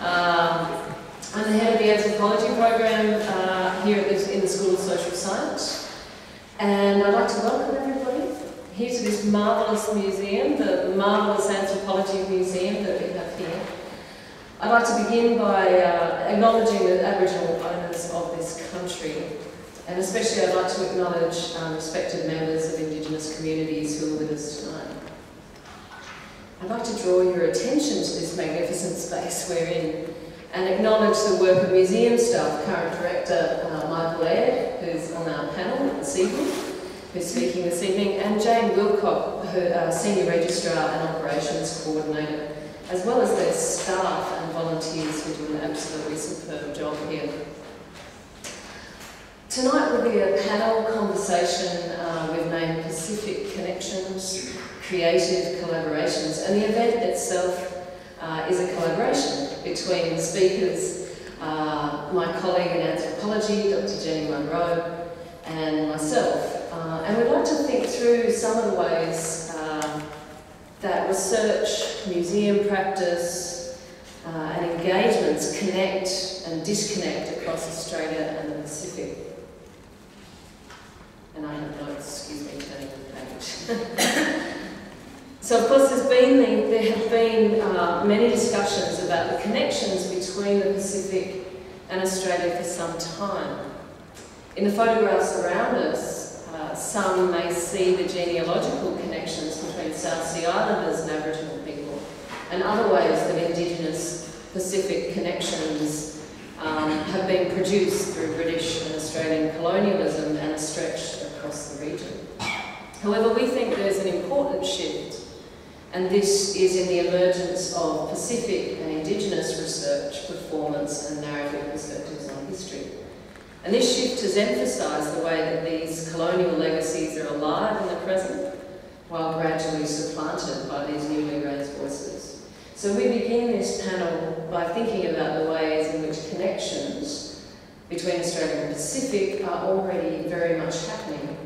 I'm the head of the Anthropology program here in the School of Social Science, and I'd like to welcome everybody here to this marvellous museum, the marvellous Anthropology museum that we have here. I'd like to begin by acknowledging the Aboriginal owners of this country, and especially I'd like to acknowledge respected members of Indigenous communities who are with us tonight. I'd like to draw your attention to this magnificent space we're in and acknowledge the work of museum staff, current director Michael Aird, who's on our panel this evening, who's speaking this evening, and Jane Wilcock, who senior registrar and operations coordinator, as well as their staff and volunteers who do an absolutely superb job here. Tonight will be a panel conversation we've named Pacific Connections, Creative Collaborations, and the event itself is a collaboration between the speakers, my colleague in anthropology, Dr. Jenny Munro, and myself. And we'd like to think through some of the ways that research, museum practice, and engagements connect and disconnect across Australia and the Pacific. And I have notes, excuse me, turning the page. So of course there have been many discussions about the connections between the Pacific and Australia for some time. In the photographs around us, some may see the genealogical connections between South Sea Islanders and Aboriginal people, and other ways that Indigenous Pacific connections have been produced through British and Australian colonialism and are stretched across the region. However, we think there's an important shift, and this is in the emergence of Pacific and Indigenous research, performance and narrative perspectives on history. And this shift has emphasised the way that these colonial legacies are alive in the present, while gradually supplanted by these newly raised voices. So we begin this panel by thinking about the ways in which connections between Australia and Pacific are already very much happening.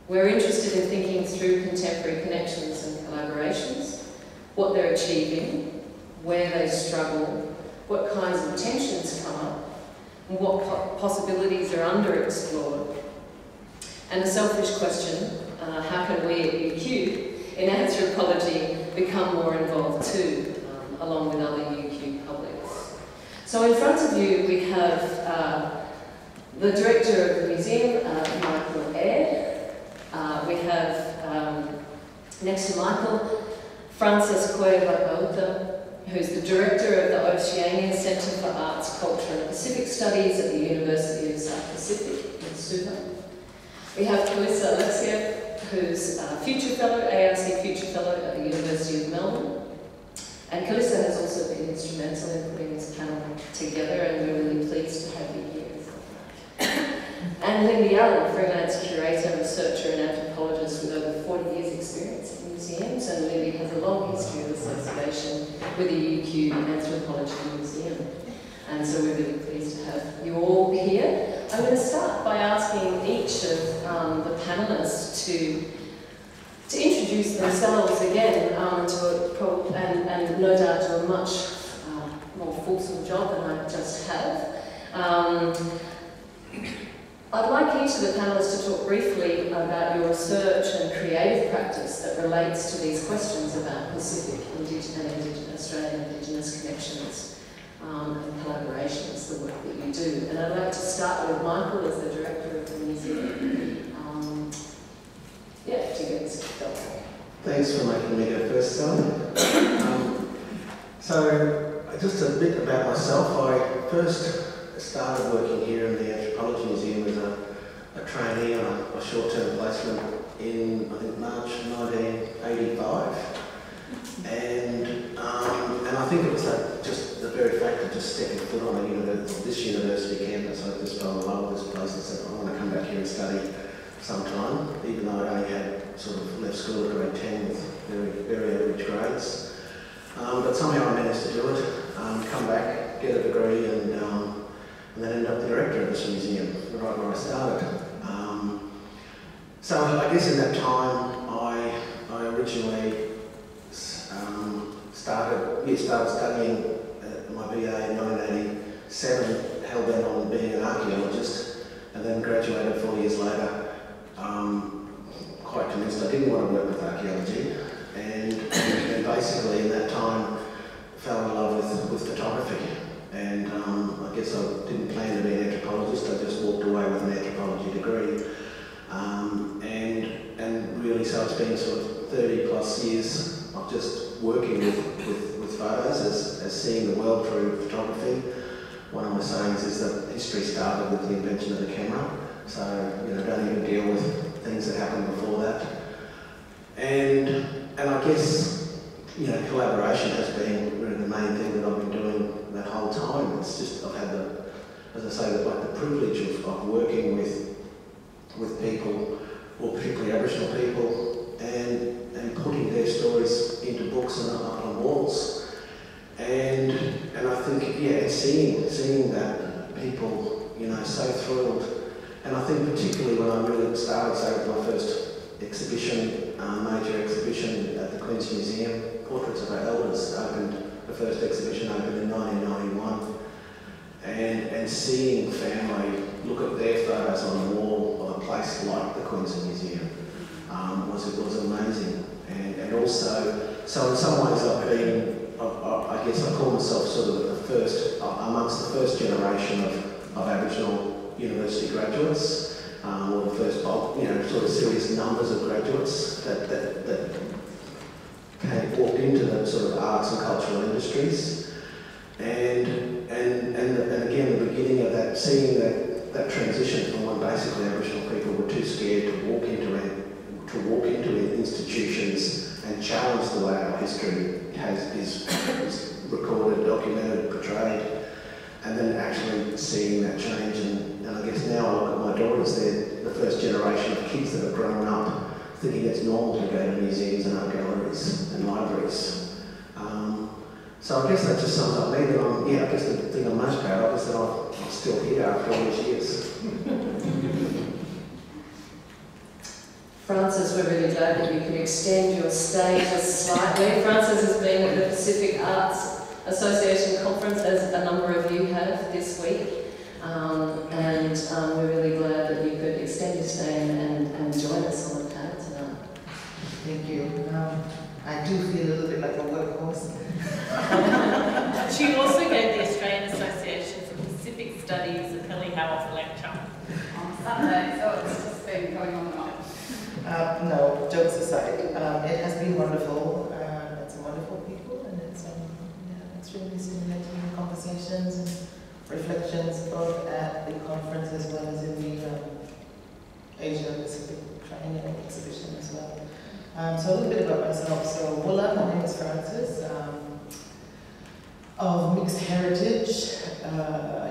We're interested in thinking through contemporary connections and collaborations, what they're achieving, where they struggle, what kinds of tensions come up, and what possibilities are underexplored. And a selfish question, how can we at UQ in anthropology become more involved too, along with other UQ publics? So in front of you we have the director of the museum, Michael Aird. We have, next to Michael, Frances Hau'ofa, who's the director of the Oceania Centre for Arts, Culture and Pacific Studies at the University of South Pacific in Suva. We have Calissa Alexia, who's a Future Fellow, ARC Future Fellow at the University of Melbourne. And Calissa has also been instrumental in putting this panel together, and we're really pleased to have you here. And Lindy Allen, freelance curator, researcher and anthropologist with over 40 years experience in museums, and Lindy has a long history of association with the UQ Anthropology Museum. And so we're really pleased to have you all here. I'm going to start by asking each of the panellists to introduce themselves again and no doubt do a much more fulsome job than I just have. I'd like each of the panellists to talk briefly about your research and creative practice that relates to these questions about Pacific and Indigenous Australian Indigenous connections and collaborations, the work that you do. And I'd like to start with Michael as the director of the museum. To get this kicked off. Thanks for making me go first, Sally. So, just a bit about myself. I first started working here in the Anthropology Museum as a trainee on a short-term placement in, I think, March 1985. And I think it was just the very fact of just stepping foot on this university campus. I just fell in love with this place and said, I want to come back here and study sometime, even though I only had sort of left school at grade 10 with very, very average grades. But somehow I managed to do it, come back, get a degree, and then end up the director of this museum, right where I started. So I guess in that time, I originally started studying my BA in 1987, hell-bent on being an archaeologist, and then graduated 4 years later, quite convinced I didn't want to work with archaeology, and basically in that time fell in love with photography. And I guess I didn't plan to be an anthropologist, I just walked away with an anthropology degree. And really, so it's been sort of 30 plus years of just working with photos, as seeing the world through photography. One of my sayings is that history started with the invention of the camera, so don't even deal with things that happened before that. And I guess collaboration has been really the main thing that I've been doing that whole time. It's just I've had as I say, the privilege of working with people, or particularly Aboriginal people, and putting their stories into books and up on walls. And I think, it's seeing that people, so thrilled. And I think particularly when I really started, say, with my first exhibition, major exhibition at the Queen's Museum, Portraits of Our Elders, the first exhibition opened in 1991. And seeing family look at their photos on the wall of a place like the Queensland Museum was amazing. And also, so in some ways I guess I call myself sort of amongst the first generation of Aboriginal university graduates, or the first bulk, sort of serious numbers of graduates that walked into the sort of arts and cultural industries. And again, the beginning of that, seeing that transition from when basically Aboriginal people were too scared to walk into institutions and challenge the way our history is recorded, documented, portrayed, and then actually seeing that change. And I guess now I look at my daughters, they're the first generation of kids that have grown up thinking it's normal to go to museums and art galleries and libraries. So I guess that just sums up me that I guess the thing I'm most proud of is that I'm still here after all these years. Frances, we're really glad that you could extend your status slightly. Frances has been at the Pacific Arts Association conference, as a number of you have this week. And we're really glad that you could extend your stay and join us on the panel tonight. Thank you. I do feel a little bit like a workhorse. She also gave the Australian Association for Pacific Studies Epeli Hau'ofa lecture on Sunday, so it's just been going on and on. No, jokes aside, it has been wonderful. It's wonderful people, and it's really stimulating conversations and reflections both at the conference as well as in the Asia Pacific Triennial exhibition as well. So a little bit about myself. So, Wula, my name is Frances, of mixed heritage.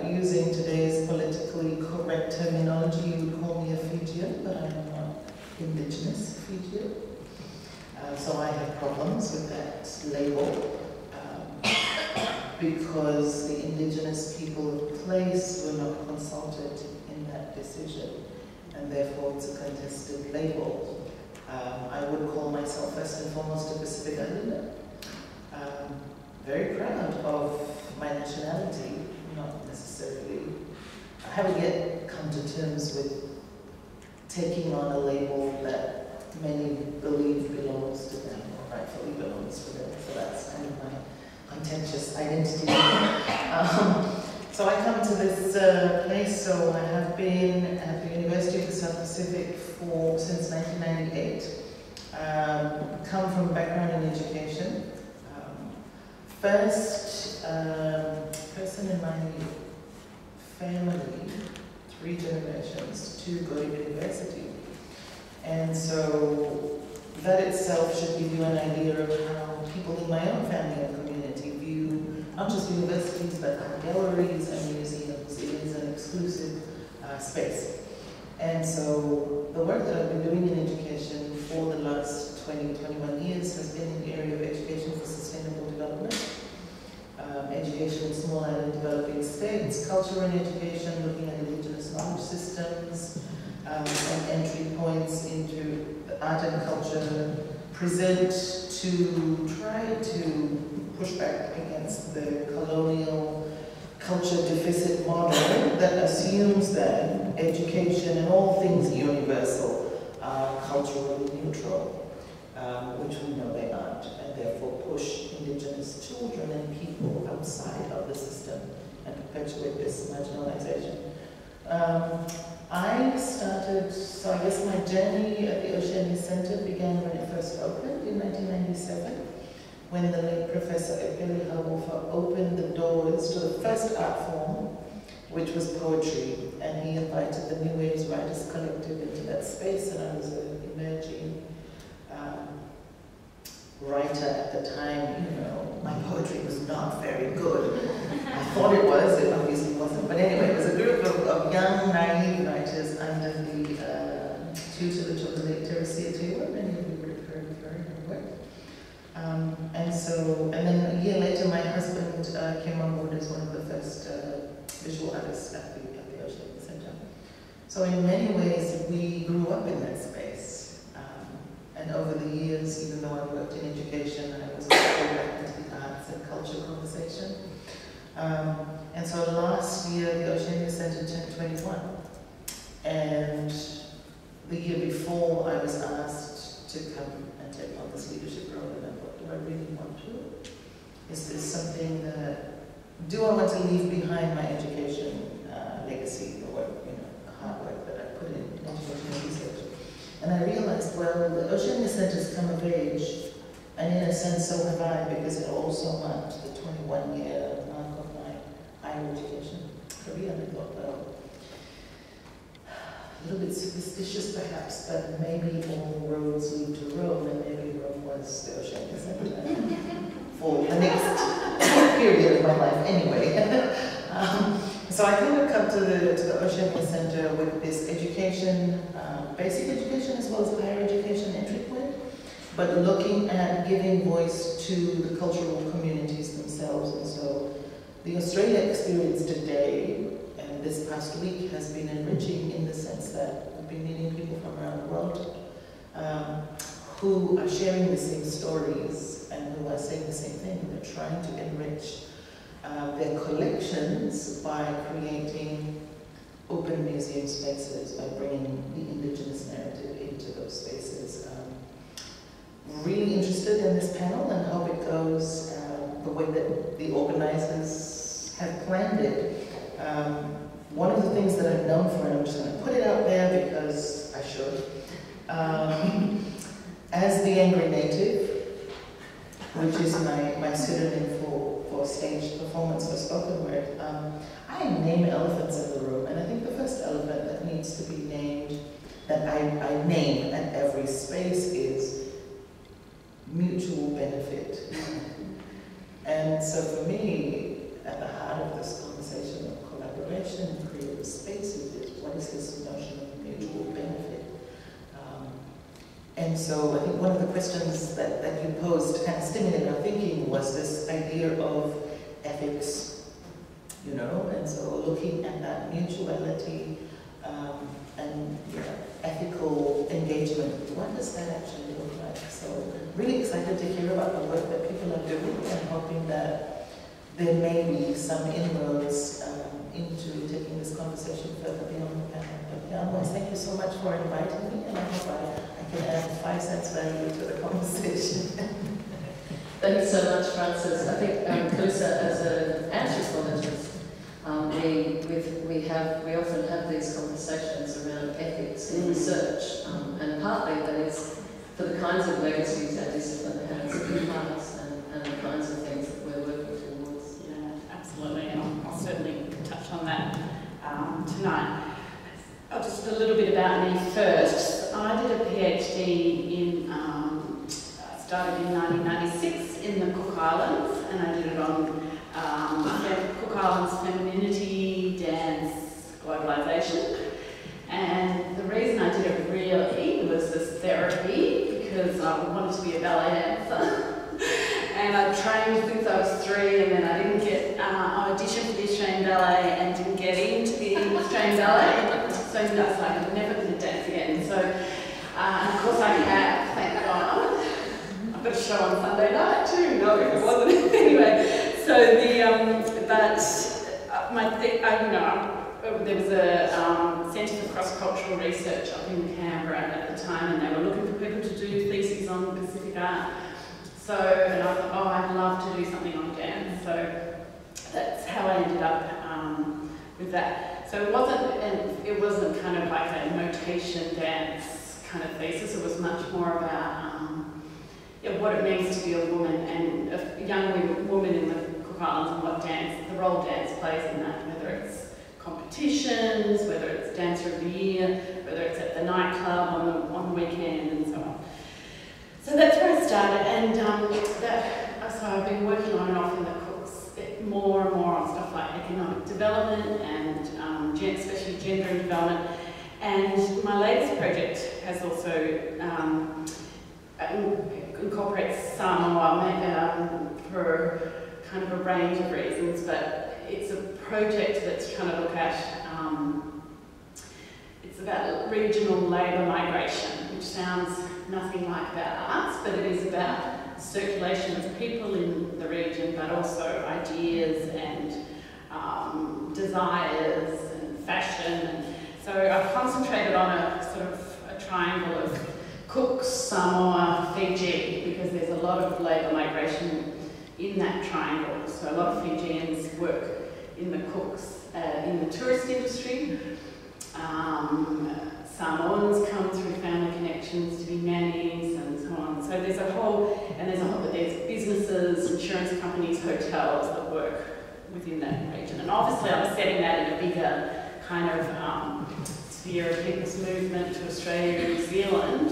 Using today's politically correct terminology, you would call me a Fijian, but I'm not Indigenous Fijian. So I have problems with that label because the Indigenous people of the place were not consulted in that decision, and therefore it's a contested label. I would call myself first and foremost a Pacific Islander. Very proud of my nationality, not necessarily. I haven't yet come to terms with taking on a label that many believe belongs to them, or rightfully belongs to them. So that's kind of my contentious identity. So I come to this place, so I have been at the University of the South Pacific since 1998. Come from a background in education. First person in my family, 3 generations, to go to university. And so that itself should give you an idea of how people in my own family and community view not just universities, but art galleries and museums. It is an exclusive space. And so the work that I've been doing in education for the last 21 years has been in the area of education for sustainable development, education in small island developing states, culture and education, looking at Indigenous knowledge systems, and entry points into art and culture, present to try to push back against the colonial education and all things universal are culturally neutral, which we know they aren't, and therefore push Indigenous children and people outside of the system and perpetuate this marginalization. I started, so I guess my journey at the Oceania Centre began when it first opened in 1997, when the late Professor Epeli Hau'ofa opened the doors to the first art form, which was poetry, and he invited the New Waves Writers Collective into that space, and I was an emerging writer at the time. You know, my poetry was not very good. I thought it was, it obviously wasn't. But anyway, it was a group of young, naive writers under the tutelage of the late Teresia Taylor. Many of you would have heard of her and her work. And then a year later, my husband came on board as one of the first visual artists at the Oceanic Centre. So in many ways, we grew up in that space. And over the years, even though I worked in education, I was also back into the arts and culture conversation. And so last year, the Oceania Centre turned 21. And the year before, I was asked to come and take on this leadership role, and I thought, do I really want to? Is this something that, do I want to leave behind my education legacy, the work, you know, the hard work that I put in education and research? And I realized, well, the Oceania Centre's come of age, and in a sense so have I, because it also marked the 21-year mark of my higher education career. And I thought, well, a little bit superstitious perhaps, but maybe all roads lead to Rome, and maybe Rome was the Oceania Centre for the next period of my life anyway. So I think I've come to the Oceania Centre with this education, basic education as well as higher education entry point, but looking at giving voice to the cultural communities themselves. And so the Australia experience today and this past week has been enriching in the sense that we've been meeting people from around the world who are sharing the same stories and who are saying the same thing. They're trying to enrich their collections by creating open museum spaces, by bringing the Indigenous narrative into those spaces. Really interested in this panel and hope it goes the way that the organizers have planned it. One of the things that I'm known for, and I'm just going to put it out there because I should, as the Angry Native, which is my pseudonym for stage performance for spoken word, I name elephants in the room, and I think the first elephant that needs to be named, that I name at every space, is mutual benefit. And so for me, at the heart of this conversation of collaboration and creative spaces is, what is this notion of mutual benefit? And so I think one of the questions that you posed kind of stimulated our thinking was this idea of ethics, you know, and so looking at that mutuality and ethical engagement, what does that actually look like? So really excited to hear about the work that people are doing and hoping that there may be some inroads into taking this conversation further beyond the panel. But yeah, thank you so much for inviting me, and I hope I can add 5 cents value to the conversation. Thanks so much, Frances. I think, Kalisa, as an anthropologist, we often have these conversations around ethics in research, and partly that is for the kinds of legacies our discipline has in us and the kinds of things that we're working towards. Yeah, absolutely, and I'll certainly touch on that tonight. Just a little bit about me first. I did a PhD in, started in 1996 in the Cook Islands, and I did it on Cook Islands femininity, dance, globalisation. And the reason I did it really was this therapy, because I wanted to be a ballet dancer. And I trained since I was 3, and then I didn't get auditioned for the Australian Ballet and didn't get into the Australian Ballet. So that's like I'm never going to dance again. So, and of course I have, thank God. I've got a show on Sunday night too. No, it wasn't. Anyway, so the there was a Centre for Cross-Cultural Research up in Canberra at the time, and they were looking for people to do theses on Pacific art. So, and I thought, oh, I'd love to do something on dance. So that's how I ended up with that. So it wasn't kind of like a notation dance kind of thesis. It was much more about what it means to be a woman and a young woman in the Cook Islands, and what dance, the role dance plays in that, whether it's competitions, whether it's Dancer of the Year, whether it's at the nightclub on the weekend, and so on. So that's where I started, and so I've been working on and off in the Cooks more and more on stuff like economic development and especially gender and development. And my latest project has also incorporates Samoa for kind of a range of reasons, but it's a project that's trying to look at, it's about regional labour migration, which sounds nothing like about arts, but it is about circulation of people in the region, but also ideas and desires and fashion. So I've concentrated on a sort of a triangle of Cooks, Samoa, Fiji, because there's a lot of labour migration in that triangle. So a lot of Fijians work in the Cooks, in the tourist industry. Samoans come through family connections to be nannies and so on. So there's there's businesses, insurance companies, hotels that work within that region. And obviously I'm setting that in a bigger kind of sphere of people's movement to Australia and New Zealand,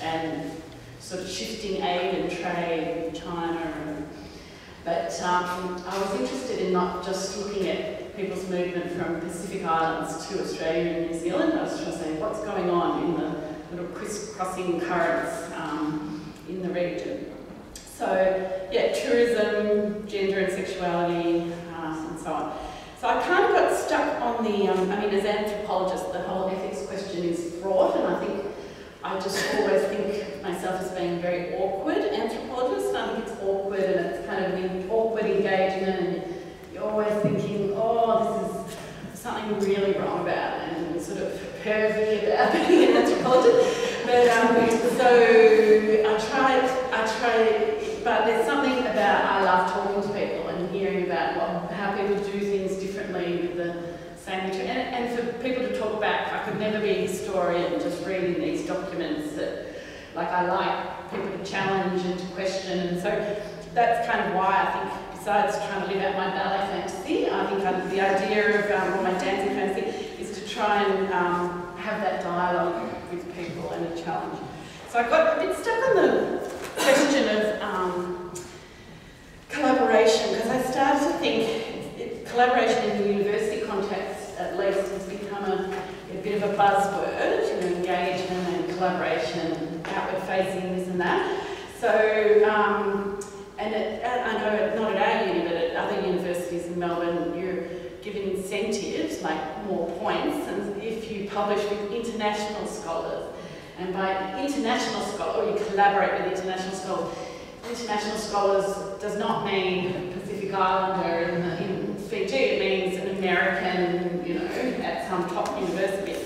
and sort of shifting aid and trade with China. But I was interested in not just looking at people's movement from Pacific Islands to Australia and New Zealand. I was trying to say what's going on in the little crisscrossing currents in the region. So yeah, tourism, gender and sexuality, and so on. So I kind of got stuck on the, as anthropologists, the whole ethics question is fraught, and I think I just always think of myself as being a very awkward anthropologist. I think it's awkward, and it's kind of an awkward engagement, and you're always thinking, oh, this is something really wrong about, and sort of pervy about being an anthropologist. But so I try, but there's something about I love talking to people and hearing about how people do things differently with the same material. And for people to talk back, I could never be a historian just reading these documents that, like, I like people to challenge and to question. And so that's kind of why I think, besides trying to live out my ballet fantasy, I think the idea of, or my dancing fantasy, is to try and have that dialogue with people and a challenge. So I got a bit stuck on the question of collaboration, because I started to think collaboration in the university context, at least, has become a bit of a buzzword, engagement and collaboration, outward facing, this and that. So, and I know not at our uni, but at other universities in Melbourne, you're given incentives, like more points, and if you publish with international scholars. And by international scholar, or you collaborate with international scholars does not mean Pacific Islander in Fiji, it means an American, at some top university.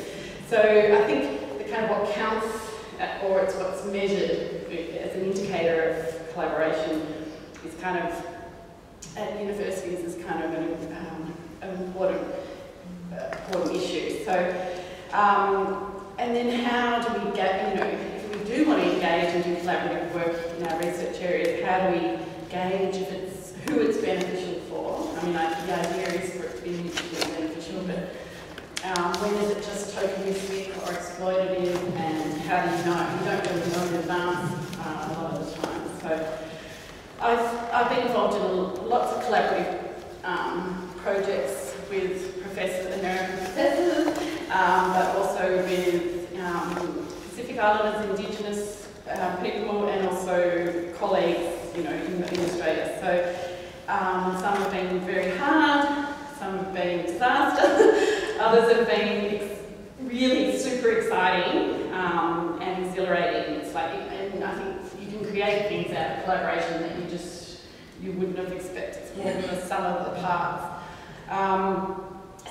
So I think the kind of what counts, or it's what's measured as an indicator of collaboration, is kind of, at universities, is kind of an important issue. So, and then how do we get, if we do want to engage and do collaborative work in our research areas, how do we gauge who it's beneficial for? The idea is for it to be mutually beneficial, but when is it just tokenistic or exploitative, and how do you know? You don't really know in advance a lot of the time. So I've been involved in lots of collaborative projects with American professors, but also with Pacific Islanders, Indigenous people, and also colleagues, in Australia. So some have been very hard, some have been disaster, others have been really super exciting and exhilarating. It's like, and I think you can create things out of collaboration that you wouldn't have expected. It's more than the sum of the parts.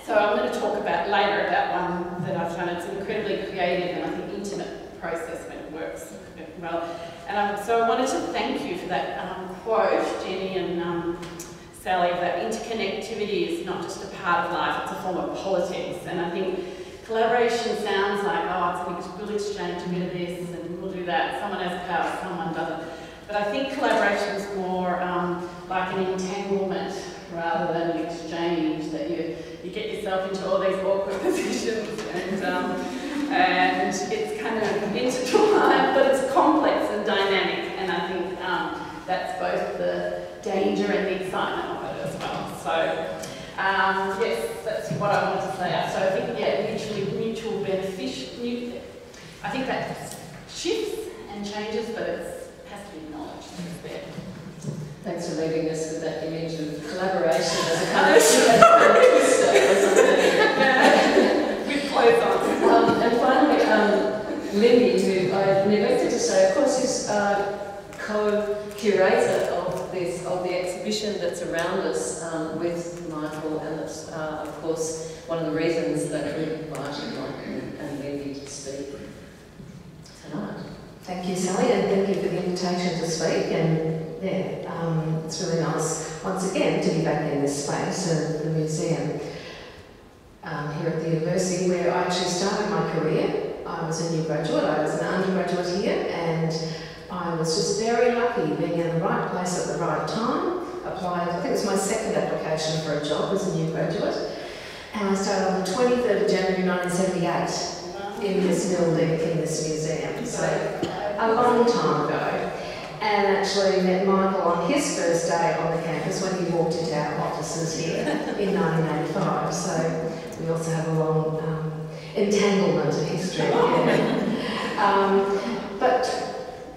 So So I'm going to talk about later about one that I've done. It's an incredibly creative and I think intimate process when it works well. And so I wanted to thank you for that quote, Jenny and Sally, that interconnectivity is not just a part of life, it's a form of politics. And I think collaboration sounds like, oh, we'll exchange a bit of this and we'll do that. Someone has power, someone doesn't. But I think collaboration is more like an entanglement rather than an exchange, that you get yourself into all these awkward positions and it's kind of intertwined, but it's complex and dynamic, and I think that's both the danger and the excitement of it as well. So yes, that's what I wanted to say. So I think, yeah, mutual beneficial. I think that shifts and changes, but it has to be acknowledged. Thanks for leaving us with that image of collaboration as a kind of twister or something. With clothes on. And finally, Lindy, who I neglected to say, of course, is co-curator of the exhibition that's around us with Michael, and that's, of course, one of the reasons that we invited Michael and Lindy to speak tonight. Thank you, Sally, and thank you for the invitation to speak. And yeah, it's really nice once again to be back in this space of the museum here at the university, where I actually started my career. I was a new graduate. I was an undergraduate here, and I was just very lucky being in the right place at the right time. Applied, I think it was my second application for a job as a new graduate, and I started on the 23rd of January 1978 in this building, in this museum. So a long time ago. And actually met Michael on his first day on the campus when he walked into our offices here in 1985. So we also have a long entanglement of history. But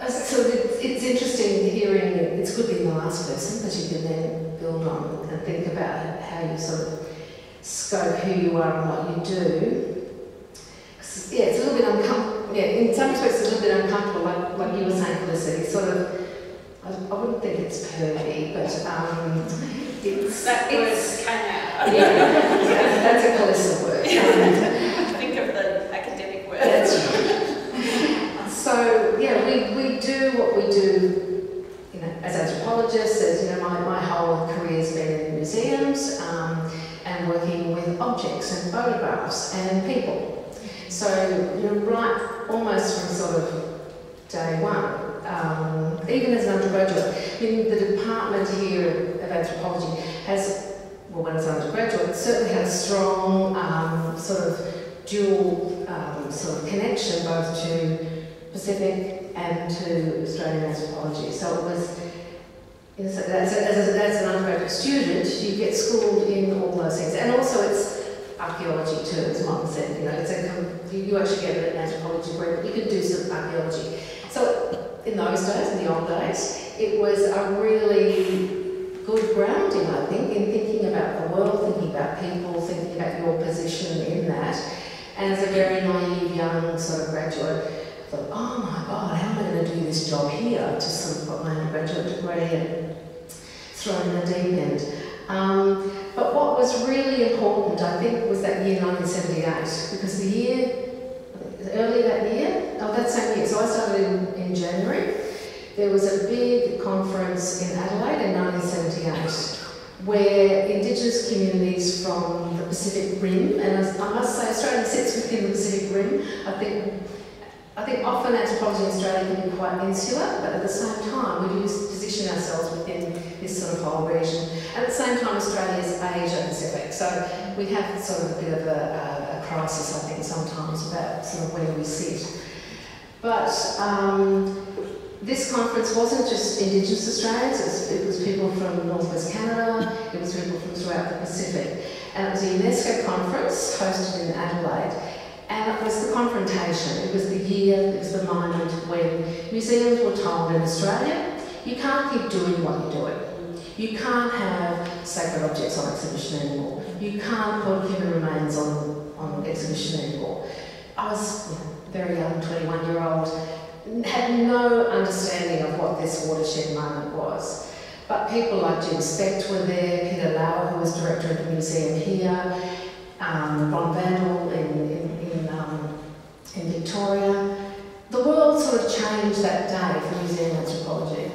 so it's interesting hearing, it's good being the last person, but you can then build on and think about how you sort of scope who you are and what you do. Yeah, it's a little bit uncomfortable. Yeah, in some respects it's a little bit uncomfortable, like you were saying, Felicity. Sort of, I wouldn't think it's pervy, but it's... That word came out. Yeah, that's a Calissa word. Think of the academic word. That's right. So, yeah, we do what we do, you know, as anthropologists, as, you know, my whole career's been in museums and working with objects and photographs and people. So, you know, right almost from sort of day one, even as an undergraduate, I mean, the department here of anthropology has, well, when I was an undergraduate, certainly had a strong sort of dual sort of connection both to Pacific and to Australian anthropology. So it was, you know, so as an undergraduate student, you get schooled in all those things, and also it's archaeology too, as Martin said. You know, it's you actually get an anthropology degree, but you could do some archaeology. So in those days, in the old days, it was a really good grounding, I think, in thinking about the world, thinking about people, thinking about your position in that. And as a very naive young sort of graduate, I thought, oh my God, how am I going to do this job here? Just sort of got my undergraduate degree and thrown in the deep end. But what was really important, I think, was that year 1978, because the year, earlier that year, that same year, so I started in January, there was a big conference in Adelaide in 1978 where Indigenous communities from the Pacific Rim, and I must say Australia sits within the Pacific Rim. I think often anthropology in Australia can be quite insular, but at the same time we do position ourselves within this sort of whole region. And at the same time, Australia is Asia Pacific, so we have sort of a bit of a crisis, I think, sometimes about sort of where we sit. But this conference wasn't just Indigenous Australians, it was people from Northwest Canada, it was people from throughout the Pacific. And it was a UNESCO conference hosted in Adelaide. And it was the confrontation, it was the year, it was the moment when museums were told in Australia, you can't keep doing what you're doing. You can't have sacred objects on exhibition anymore. You can't put human remains on exhibition anymore. I was very young, 21-year-old, had no understanding of what this watershed moment was. But people like Jim Specht were there, Peter Lauer, who was director of the museum here, Ron Vandal in Victoria. The world sort of changed that day for museum anthropology.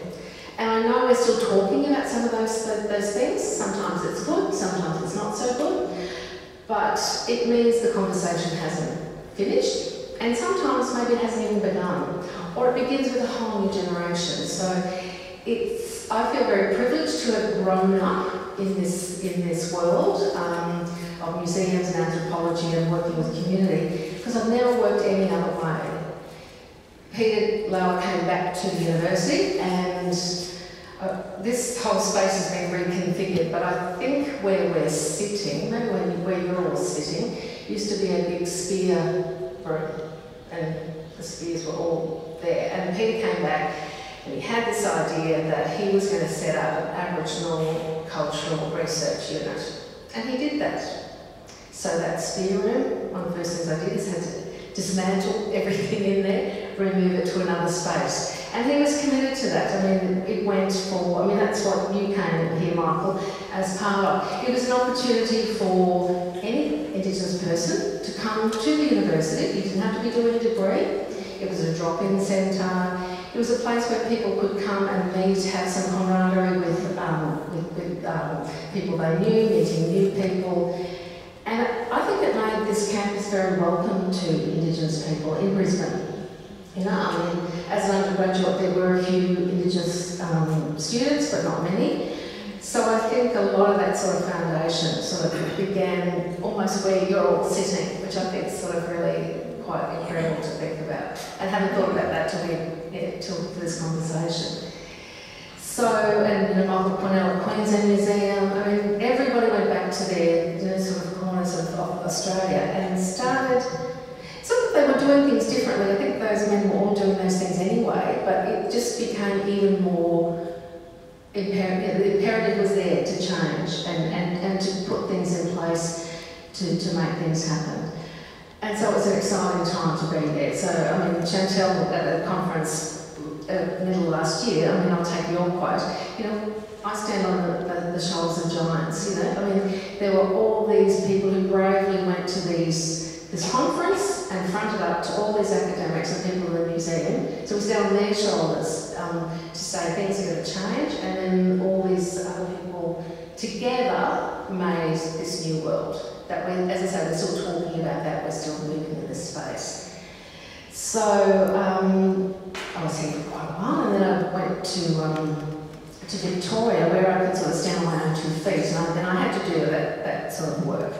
And I know we're still talking about some of those things. Sometimes it's good, sometimes it's not so good. But it means the conversation hasn't finished, and sometimes maybe it hasn't even begun. Or it begins with a whole new generation. So I feel very privileged to have grown up in this world of museums and anthropology and working with community, because I've never worked any other way. Peter Lauer came back to the university, and this whole space has been reconfigured, but I think where we're sitting, maybe where you're all sitting, used to be a big spear room, and the spears were all there. And Peter came back, and he had this idea that he was going to set up an Aboriginal cultural research unit, and he did that. So that spear room, one of the first things I did is had to dismantle everything in there, remove it to another space. And he was committed to that. I mean, it went for, that's what you came here, Michael, as part of. It was an opportunity for any Indigenous person to come to the university. You didn't have to be doing a degree. It was a drop-in centre. It was a place where people could come and meet, have some camaraderie with people they knew, meeting new people. And I think it made this campus very welcome to Indigenous people in Brisbane. As an undergraduate, there were a few Indigenous students, but not many. So I think a lot of that sort of foundation sort of began almost where you're all sitting, which I think is sort of really quite incredible to think about. And haven't thought about that till this conversation. So, and Michael Cornell at Queensland Museum, everybody went back to their sort of corners of Australia and started. It's not that they were doing things differently. I think those men were all doing those things anyway, but it just became even more imperative. The imperative was there to change and to put things in place to make things happen. And so it was an exciting time to be there. So, Chantel at a conference middle of last year, I'll take your quote, I stand on the shoulders of giants, there were all these people who bravely went to this conference and fronted up to all these academics and people in the museum. So we stand on their shoulders to say things are going to change, and then all these other people together made this new world. That we, as I say, we're still talking about that, we're still moving in this space. So I was here for quite a while, and then I went to Victoria, where I could sort of stand on my own 2 feet, and then I had to do that sort of work.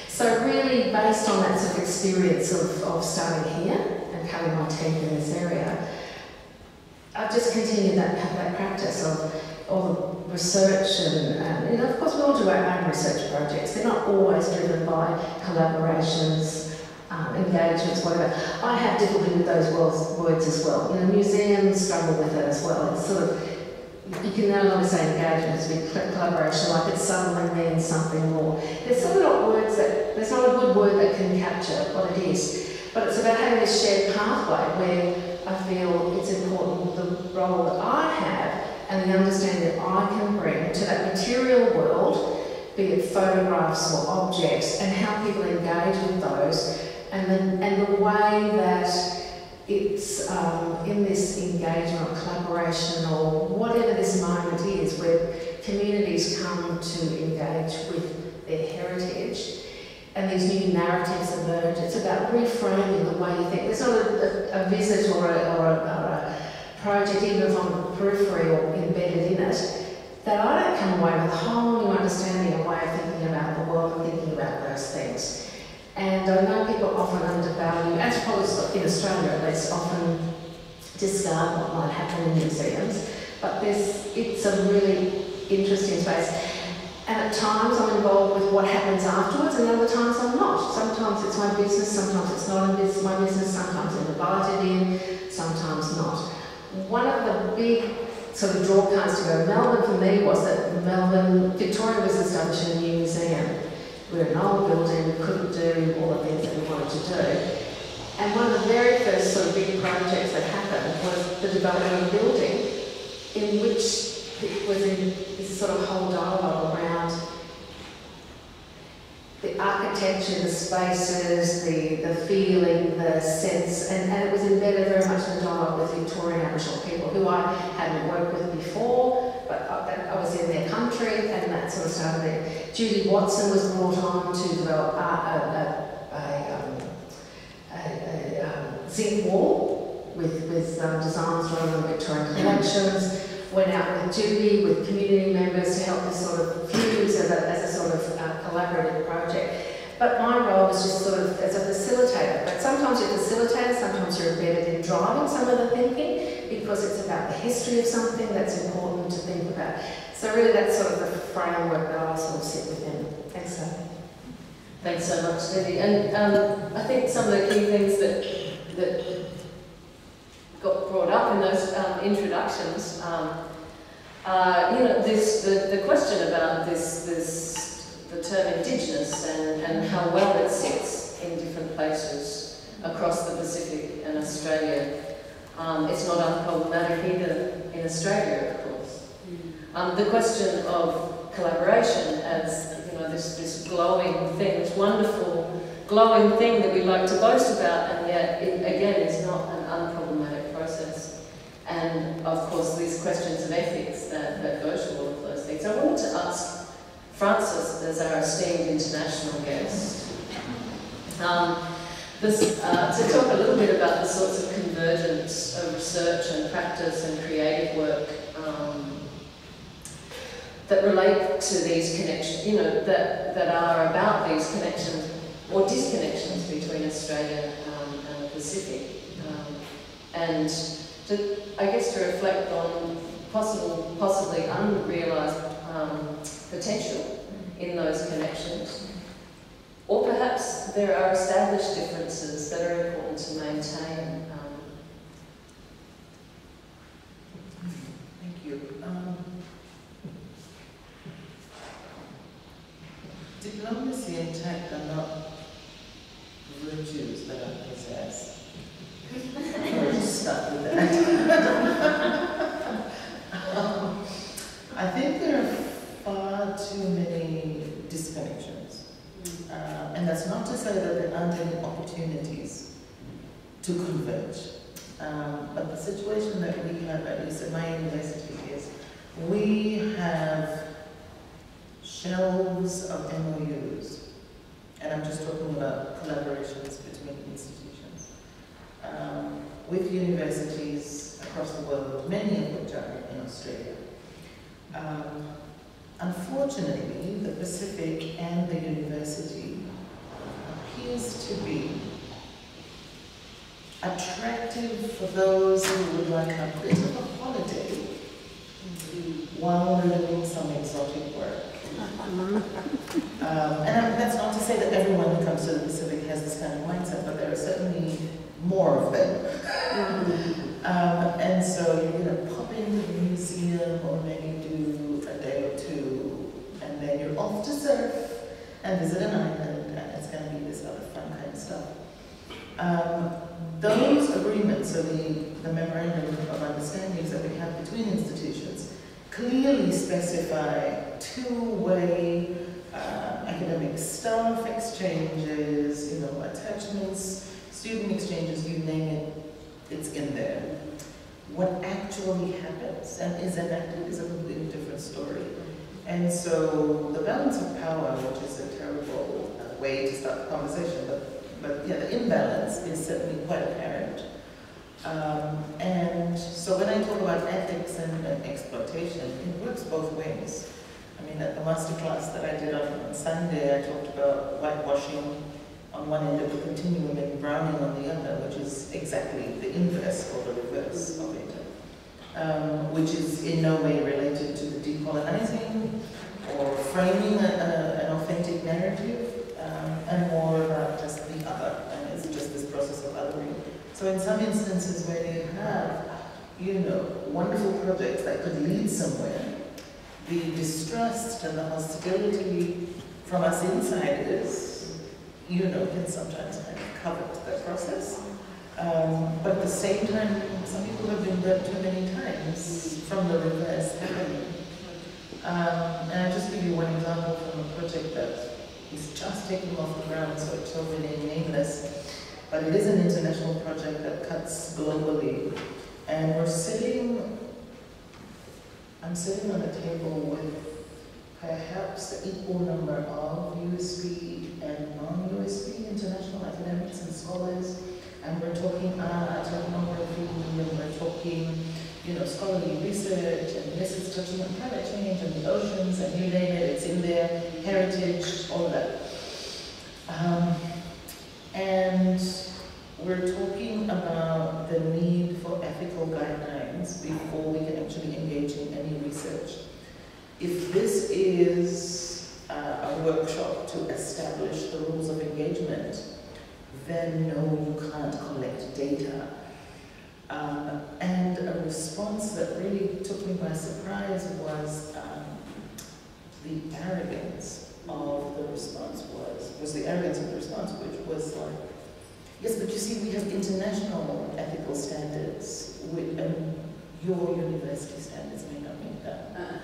So really, based on that sort of experience of starting here and cutting my teeth in this area, I've just continued that practice of all the research and of course we all do our own research projects. They're not always driven by collaborations, engagements, whatever. I have difficulty with those words as well. Museums struggle with it as well. It's sort of, you can no longer say engagement, it's been collaboration, like it suddenly means something more. There's sort of not words there's not a good word that can capture what it is, but it's about having this shared pathway where I feel it's important the role that I have and the understanding that I can bring to that material world, be it photographs or objects, and how people engage with those, and the way that it's in this engagement or collaboration or whatever this moment is, where communities come to engage with their heritage and these new narratives emerge. It's about reframing the way you think. There's not a visit or a project, even if I'm on the periphery or embedded in it, that I don't come away with a whole new understanding and way of thinking about the world and thinking about those things. And I know people often undervalue, anthropologists in Australia at least, often discard what might happen in museums, but it's a really interesting space. And at times I'm involved with what happens afterwards, and other times I'm not. Sometimes it's my business, sometimes it's not my business, sometimes I'm invited in, sometimes not. One of the big sort of draw cards to go to Melbourne for me was that Victoria was establishing a new museum. We were an old building, we couldn't do all the things that we wanted to do. And one of the very first sort of big projects that happened was the development of a building in which it was in this sort of whole dialogue around the architecture, the spaces, the feeling, the sense, and it was embedded very much in the dialogue with Victorian Aboriginal people who I hadn't worked with before, but I was in their country, and that sort of started there. Judy Watson was brought on to develop a zinc wall with designs drawn on Victorian collections. Went out with Judy, with community members to help this sort of fuse as a sort of collaborative project. But my role was just sort of as a facilitator. But sometimes you're facilitator, sometimes you're embedded in driving some of the thinking, because it's about the history of something that's important to think about. So really that's sort of the framework that I sort of sit within. Thanks, Sophie. Thanks so much, Debbie. And I think some of the key things that got brought up in those introductions, you know, the question about the term Indigenous and how well it sits in different places across the Pacific and Australia. It's not unproblematic either in Australia, of course. The question of collaboration as, you know, this glowing thing, this wonderful glowing thing that we like to boast about, and yet it again is not an unproblematic process. And of course these questions of ethics that go to all of those things. I wanted to ask Frances, as our esteemed international guest, to talk a little bit about the sorts of convergence of research and practice and creative work that relate to these connections, you know, that are about these connections or disconnections between Australia and the Pacific. And to, I guess, to reflect on possibly unrealised potential in those connections. Or perhaps there are established differences that are important to maintain. Thank you. Diplomacy and tact are not virtues that I possess. I'll just start with that. I think there are far too many disconnections. And that's not to say that there aren't any opportunities to converge. But the situation that we have, at least at my university, is we have shelves of MOUs, and I'm just talking about collaborations between institutions, with universities across the world, many of which are in Australia. Unfortunately, the Pacific and the university appears to be attractive for those who would like a bit of a holiday while learning some exotic work. And that's not to say that everyone who comes to the Pacific has this kind of mindset, but there are certainly more of them. And so you're going to pop into the museum or maybe do a day or two, and then you're off to surf and visit an island, and it's going to be this other fun kind of stuff. Those agreements, so the memorandum of understandings that we have between institutions, clearly specify two-way academic staff exchanges, you know, attachments, student exchanges, you name it, it's in there. What actually happens and is enacted is a completely different story. And so the balance of power, which is a terrible way to start the conversation, but yeah, the imbalance is certainly quite apparent. And so when I talk about ethics and exploitation, it works both ways. I mean, at the masterclass that I did on Sunday, I talked about whitewashing on one end of the continuum and browning on the other, which is exactly the inverse or the reverse of it, which is in no way related to the decolonizing or framing an authentic narrative, and more about just the other, and it's just this process of othering. So in some instances where you have, you know, wonderful projects that could lead somewhere, the distrust and the hostility from us insiders, you know, can sometimes kind of covet the process. But at the same time, some people have been burnt too many times from the reverse happening. And I'll just give you one example from a project that is just taking off the ground, so it's shall remain nameless. But it is an international project that cuts globally. And I'm sitting on a table with perhaps the equal number of USB and non-USB international academics and scholars. And we're talking ethnography, and we're talking, scholarly research, and this is touching on climate change and the oceans, and you name it, it's in there, heritage, all of that. And we're talking about the need for ethical guidelines before we can actually engage in any research. If this is a workshop to establish the rules of engagement, then no, you can't collect data. And a response that really took me by surprise was the arrogance of the response which was like, yes, but you see, we have international ethical standards, and your university standards may not meet that.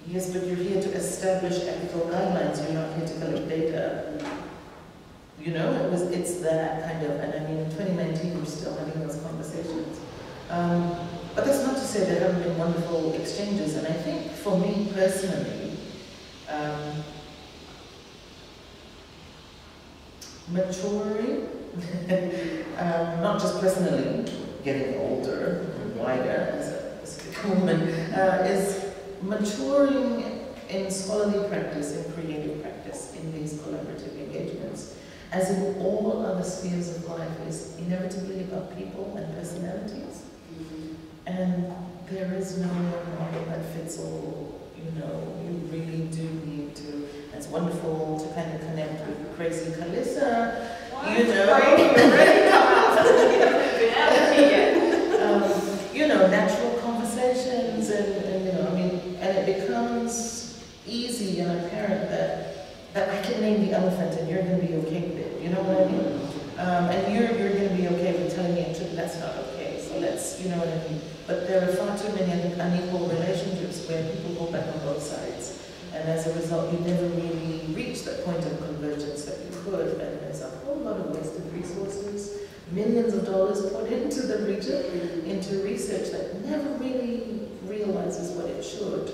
Yes, but you're here to establish ethical guidelines, you're not here to collect data. It's that kind of, and I mean, in 2019, we're still having those conversations. But that's not to say there haven't been wonderful exchanges, and I think for me personally, maturing, not just personally, getting older and wider as a woman, is maturing in scholarly practice, in creative practice, in these collaborative engagements, as in all other spheres of life, is inevitably about people and personalities. And there is no model that fits all. You really do need to. It's wonderful to kind of connect with crazy Calissa. Natural conversations, and it becomes easy and apparent that I can name the elephant and you're going to be okay with it. You know what I mean? And you're going to be okay with telling me actually that's not okay. So let's, you know what I mean? But there are far too many, I think, unequal relationships where people go back on both sides. And as a result, you never really reach that point of convergence that you could. And there's a whole lot of wasted resources, millions of dollars put into the region, into research that never really realizes what it should.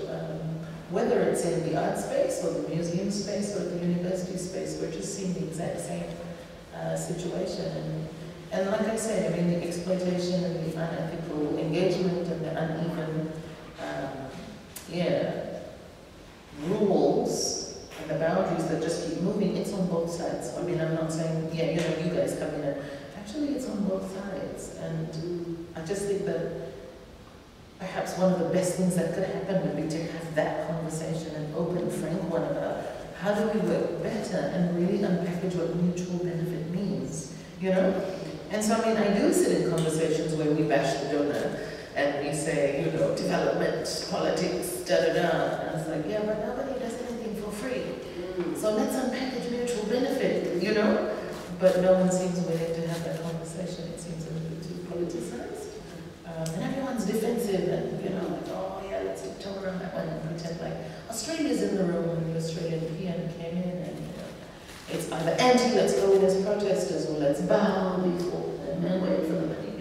Whether it's in the art space, or the museum space, or the university space, we're just seeing the exact same situation. And like I say, I mean, the exploitation and the unethical engagement and the uneven, rules and the boundaries that just keep moving, it's on both sides. I mean, I'm not saying, you guys come in and actually it's on both sides. And I just think that perhaps one of the best things that could happen would be to have that conversation and open, frank one about how do we work better and really unpackage what mutual benefit means, And so, I mean, I do sit in conversations where we bash the donor and we say, development, politics, da-da-da. And it's like, yeah, but nobody does anything for free. So let's unpackage mutual benefit, But no one seems willing to have that conversation. It seems a little bit too politicized. And everyone's defensive and, like, oh yeah, let's toe around that one and pretend like Australia's in the room and the Australian PM came in and, it's either anti, let's go in as protesters, or let's bow before and then wait for the money,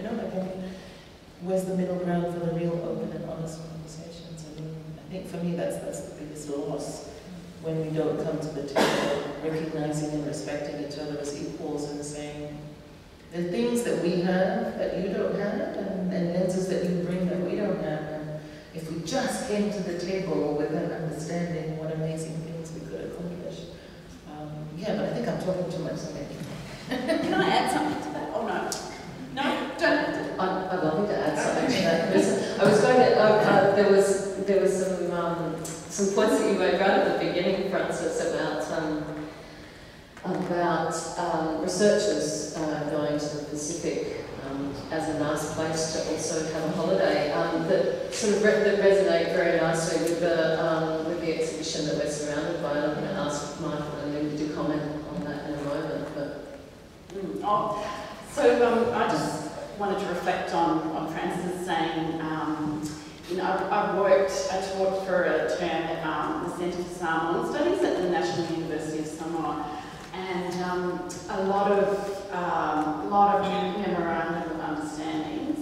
where's the middle ground for the real open and honest conversations? I mean, I think for me that's the biggest loss, when we don't come to the table recognizing and respecting each other as equals and saying, the things that we have that you don't have, and lenses that you bring that we don't have, and if we just came to the table with that understanding, what amazing things we could accomplish. But I think I'm talking too much, so maybe. Can I add something to that? Oh no. No, don't have to. I'd love you to add something to that. I was going to, there was some points that you made right at the beginning, Francis, about researchers going to the Pacific as a nice place to also have a holiday, that sort of that resonate very nicely with the exhibition that we're surrounded by. And I'm going to ask Michael and Linda to comment on that in a moment. I just wanted to reflect on Francis saying, I taught for a term at the Centre for Samoan Studies at the National University and a lot of memorandum of understandings.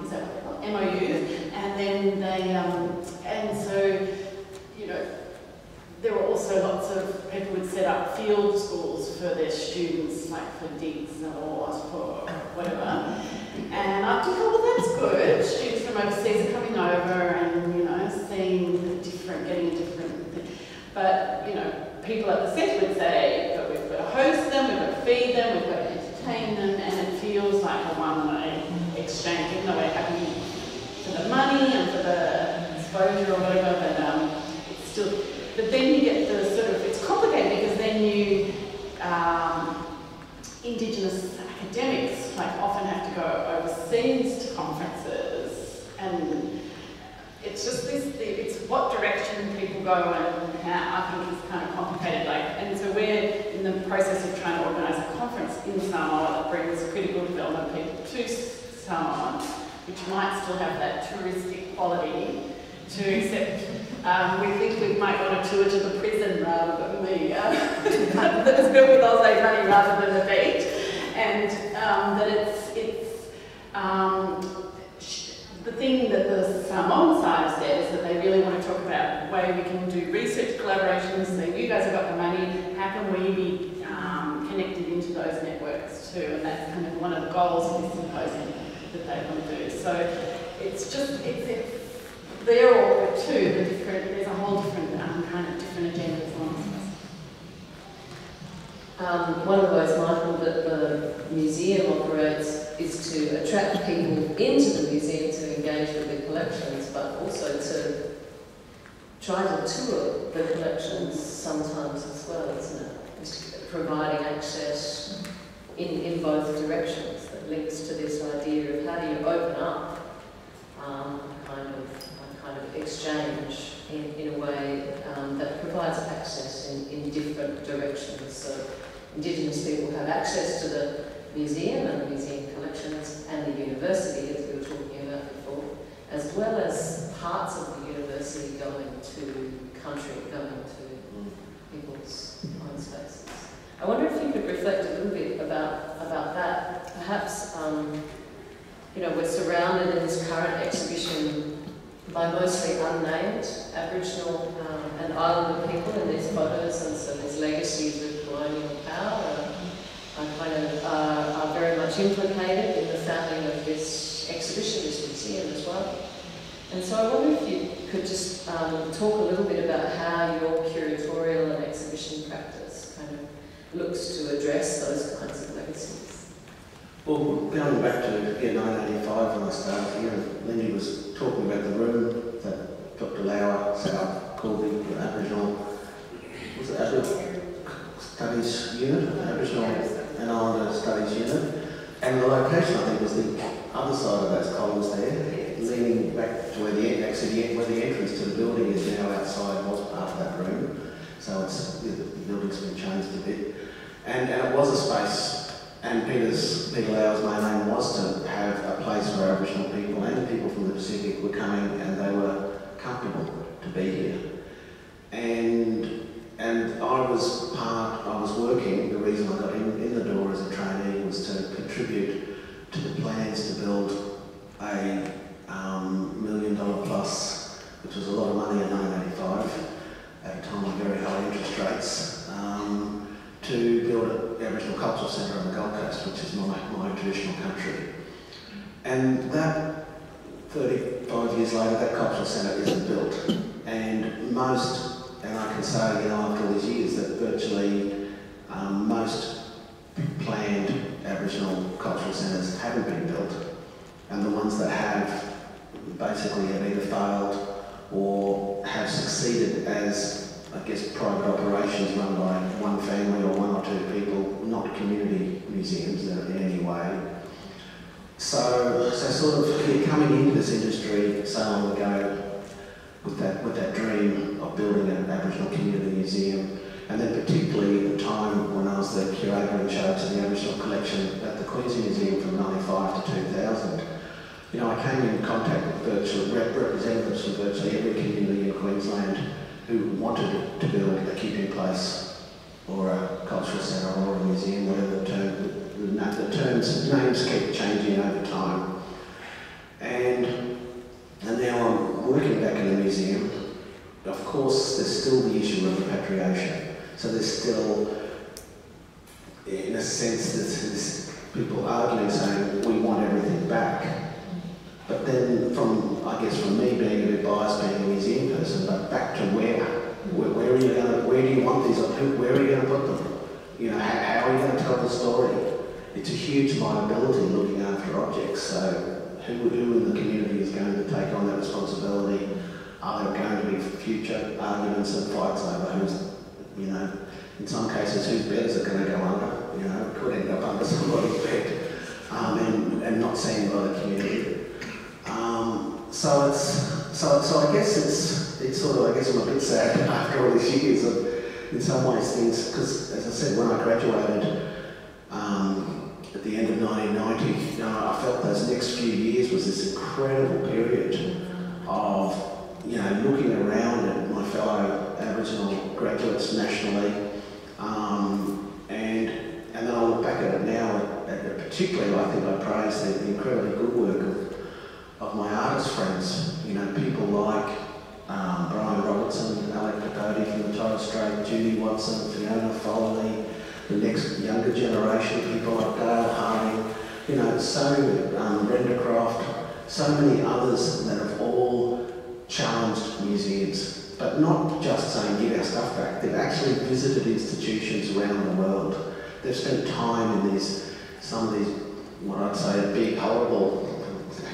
Is that what they call it? MOUs? And then they, and so, you know, there were also lots of people would set up field schools for their students, like for digs or for whatever. And I think, oh, well, that's good. Students from overseas are coming over and, you know, seeing the different, getting a different thing. But, you know, people at the centre would say, but we've got to host them, we've got to feed them, we've got to entertain them, and it feels like a one-way exchange, even though we're happy for the money and for the exposure or whatever, but it's still. But then you get the sort of, it's complicated because then you, Indigenous academics like often have to go overseas to conferences, and it's just this, it's what direction people go and how, I think is kind of complicated. Like, and so we're in the process of trying to organise a conference in Samoa that brings critical development people to Samoa, which might still have that touristic quality to accept. We think we might want a tour to the prison rather than that was built with Aussie money rather than the beach, and that it's the thing that the Samoan side has said is that they really want to talk about the way we can do research collaborations. So you guys have got the money, how can we be connected into those networks too? And that's kind of one of the goals of this symposium that they want to do. So it's just, they're all good too, the different, there's a whole different kind of different agendas on this. One of the ways, Michael, that the museum operates is to attract people into the museum to engage with the collections, but also to try to tour the collections sometimes as well, isn't it? It's providing access in both directions that links to this idea of how do you open up a kind of exchange in a way that provides access in different directions. So Indigenous people have access to the museum and the museum collections and the university, as we were talking about before, as well as parts of the university going to country, going to people's own spaces. I wonder if you could reflect a little bit about that. Perhaps, you know, we're surrounded in this current exhibition by mostly unnamed Aboriginal and Islander people in these photos, and so these legacies of colonial power are very much implicated in the founding of this exhibition, this museum as well. And so I wonder if you could just talk a little bit about how your curatorial and exhibition practice kind of looks to address those kinds of legacies. Well, going back to 1985 when I started here, Lindy was talking about the room that Dr. Lauer set up called the Aboriginal, was it Aboriginal Studies Unit, Aboriginal and Islander Studies Unit, and the location I think was the other side of those columns there, leaning back to where the entrance to the building is now outside was part of that room, so it's the building's been changed a bit, and it was a space. And Peter Lauer's main aim was to have a place where Aboriginal people and people from the Pacific were coming and they were comfortable to be here. And I was working, the reason I got in the door as a trainee was to contribute to the plans to build a $1 million plus, which was a lot of money in 1985, at a time of very high interest rates, to build an Aboriginal Cultural Centre on the Gold Coast, which is my traditional country. And that, 35 years later, that cultural centre isn't built. And most, and I can say, you know, after all these years, that virtually most planned Aboriginal cultural centres haven't been built. And the ones that have basically have either failed or have succeeded as, I guess, private operations run by one family or one or two people, not community museums in any way. So sort of coming into this industry so long ago with that dream of building an Aboriginal community museum, and then particularly at the time when I was the curator in charge of the Aboriginal collection at the Queensland Museum from 1995 to 2000, you know, I came in contact with representatives from virtually every community in Queensland who wanted to build a keeping place or a cultural centre or a museum, whatever the term, names keep changing over time. And now I'm working back in the museum. Of course, there's still the issue of repatriation. So there's still, in a sense, there's people arguing saying we want everything back. But then I guess from me being a bit biased, being a museum person, but back to where are you going to, where do you want these, where are you going to put them? You know, how are you going to tell the story? It's a huge liability looking after objects, so who in the community is going to take on that responsibility? Are there going to be future arguments and fights over who's, you know, in some cases whose beds are going to go under, you know, it could end up under somebody's bed, and not seen by the community. So I guess it's sort of, I guess I'm a bit sad after all these years of, in some ways, things, because as I said, when I graduated at the end of 1990, you know, I felt those next few years was this incredible period of, you know, looking around at my fellow Aboriginal graduates nationally, and then I look back at it now, particularly I think I praise the incredibly good work of my artist friends, you know, people like Brian Robertson, Alec Pagotti from the Torres Strait, Judy Watson, Fiona Foley, the next younger generation, people like Dale Harding, you know, Rendercroft, so many others that have all challenged museums, but not just saying give our stuff back. They've actually visited institutions around the world. They've spent time in some of these, what I'd say, big, horrible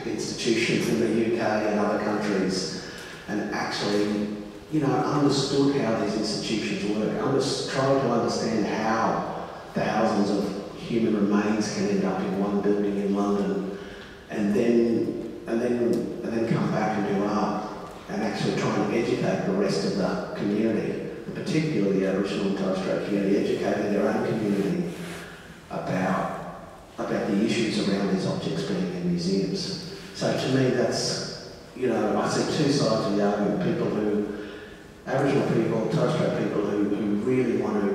institutions in the UK and other countries, and actually, you know, understood how these institutions work, tried to understand how thousands of human remains can end up in one building in London, and then come back and do art, and actually try and educate the rest of the community, particularly the Aboriginal and Torres Strait community, educating their own community about the issues around these objects being in museums. So to me, that's, you know, I see two sides of the argument. Aboriginal people, Torres Strait people who really want to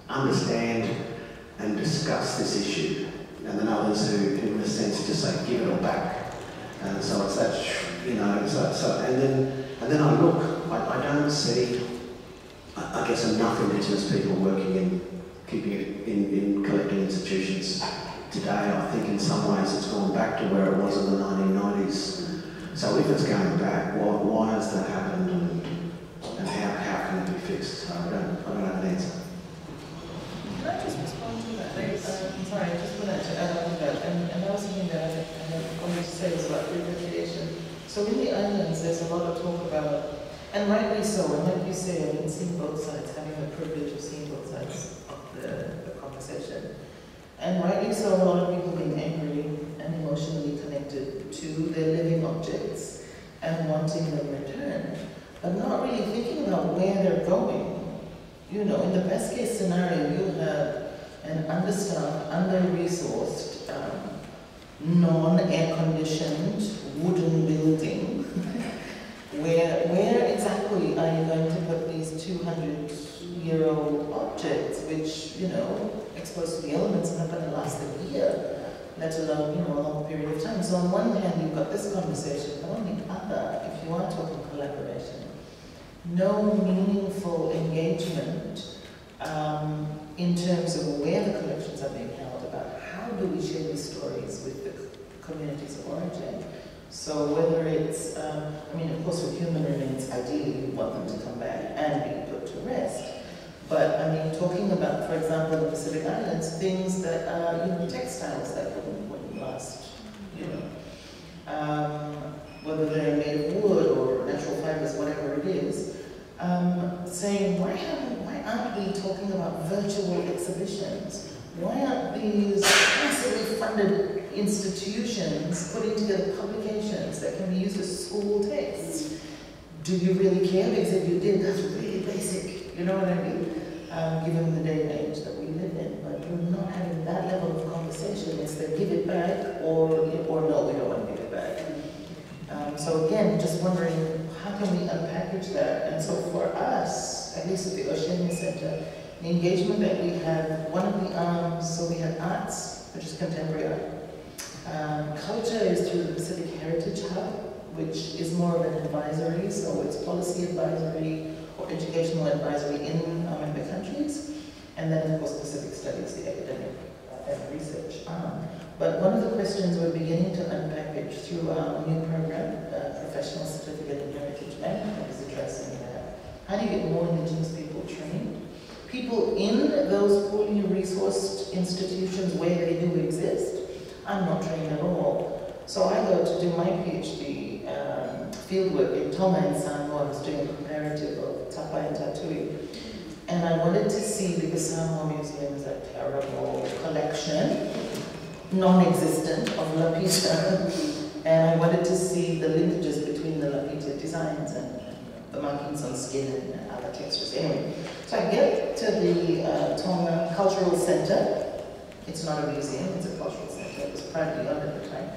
understand and discuss this issue, and then others who, in a sense, just say, give it all back. And so it's that, you know, and then I look, I don't see, I guess, enough Indigenous people working in collecting institutions today. I think in some ways it's gone back to where it was in the 1990s. So if it's going back, why has that happened, and how can it be fixed? So I don't have an answer. Can I just respond to that? I'm sorry, I just wanted to add on to that, and that was something that I wanted to say was about repatriation. So in the islands, there's a lot of talk about, and rightly so, and like you say, I've been seeing both sides, having the privilege of seeing both sides of the conversation. And rightly so, a lot of people being angry and emotionally connected to their living objects and wanting them returned, but not really thinking about where they're going. You know, in the best case scenario, you'll have an understaffed, under-resourced, non-air conditioned wooden building. Where exactly are you going to put these 200-year-old objects, which, you know, exposed to the elements and are going to last a year, let alone, you know, a long period of time. So on one hand, you've got this conversation, but on the other, if you are talking collaboration, no meaningful engagement in terms of where the collections are being held, about how do we share these stories with the communities of origin. So whether it's, I mean, of course with human remains, ideally we want them to come back and be put to rest. But I mean, talking about, for example, the Pacific Islands, things that are, you know, textiles that wouldn't last, you know. Whether they're made of wood or natural fibers, whatever it is, saying, why aren't we talking about virtual exhibitions? Why aren't these massively funded institutions putting together publications that can be used as school texts? Do you really care? Because if you did, that's really basic, you know what I mean? Given the day and age that we live in, but we're not having that level of conversation. It's that give it back, or no, we don't want to give it back. So again, just wondering, how can we unpackage that? And so for us, at least at the Oceania Centre, the engagement that we have, one of the arms, so we have arts, which is contemporary art. Culture is through the Pacific Heritage Hub, which is more of an advisory, so it's policy advisory or educational advisory in our member countries. And then, of course, Pacific Studies, the academic and research arm. But one of the questions we're beginning to unpackage through our new program, Professional Certificate in Heritage Management, is addressing that. How do you get more Indigenous people trained? People in those poorly resourced institutions where they do exist, I'm not trained at all. So I go to do my PhD fieldwork in Tonga and Samoa. I was doing a comparative of Tapa and Tatui. And I wanted to see, because Samoa Museum is a terrible collection, non-existent, of lapita. And I wanted to see the linkages between the lapita designs and the markings on skin and other textures. Anyway, so I get to the Tonga Cultural Centre. It's not a museum, it's a cultural centre. It was privately owned at the time.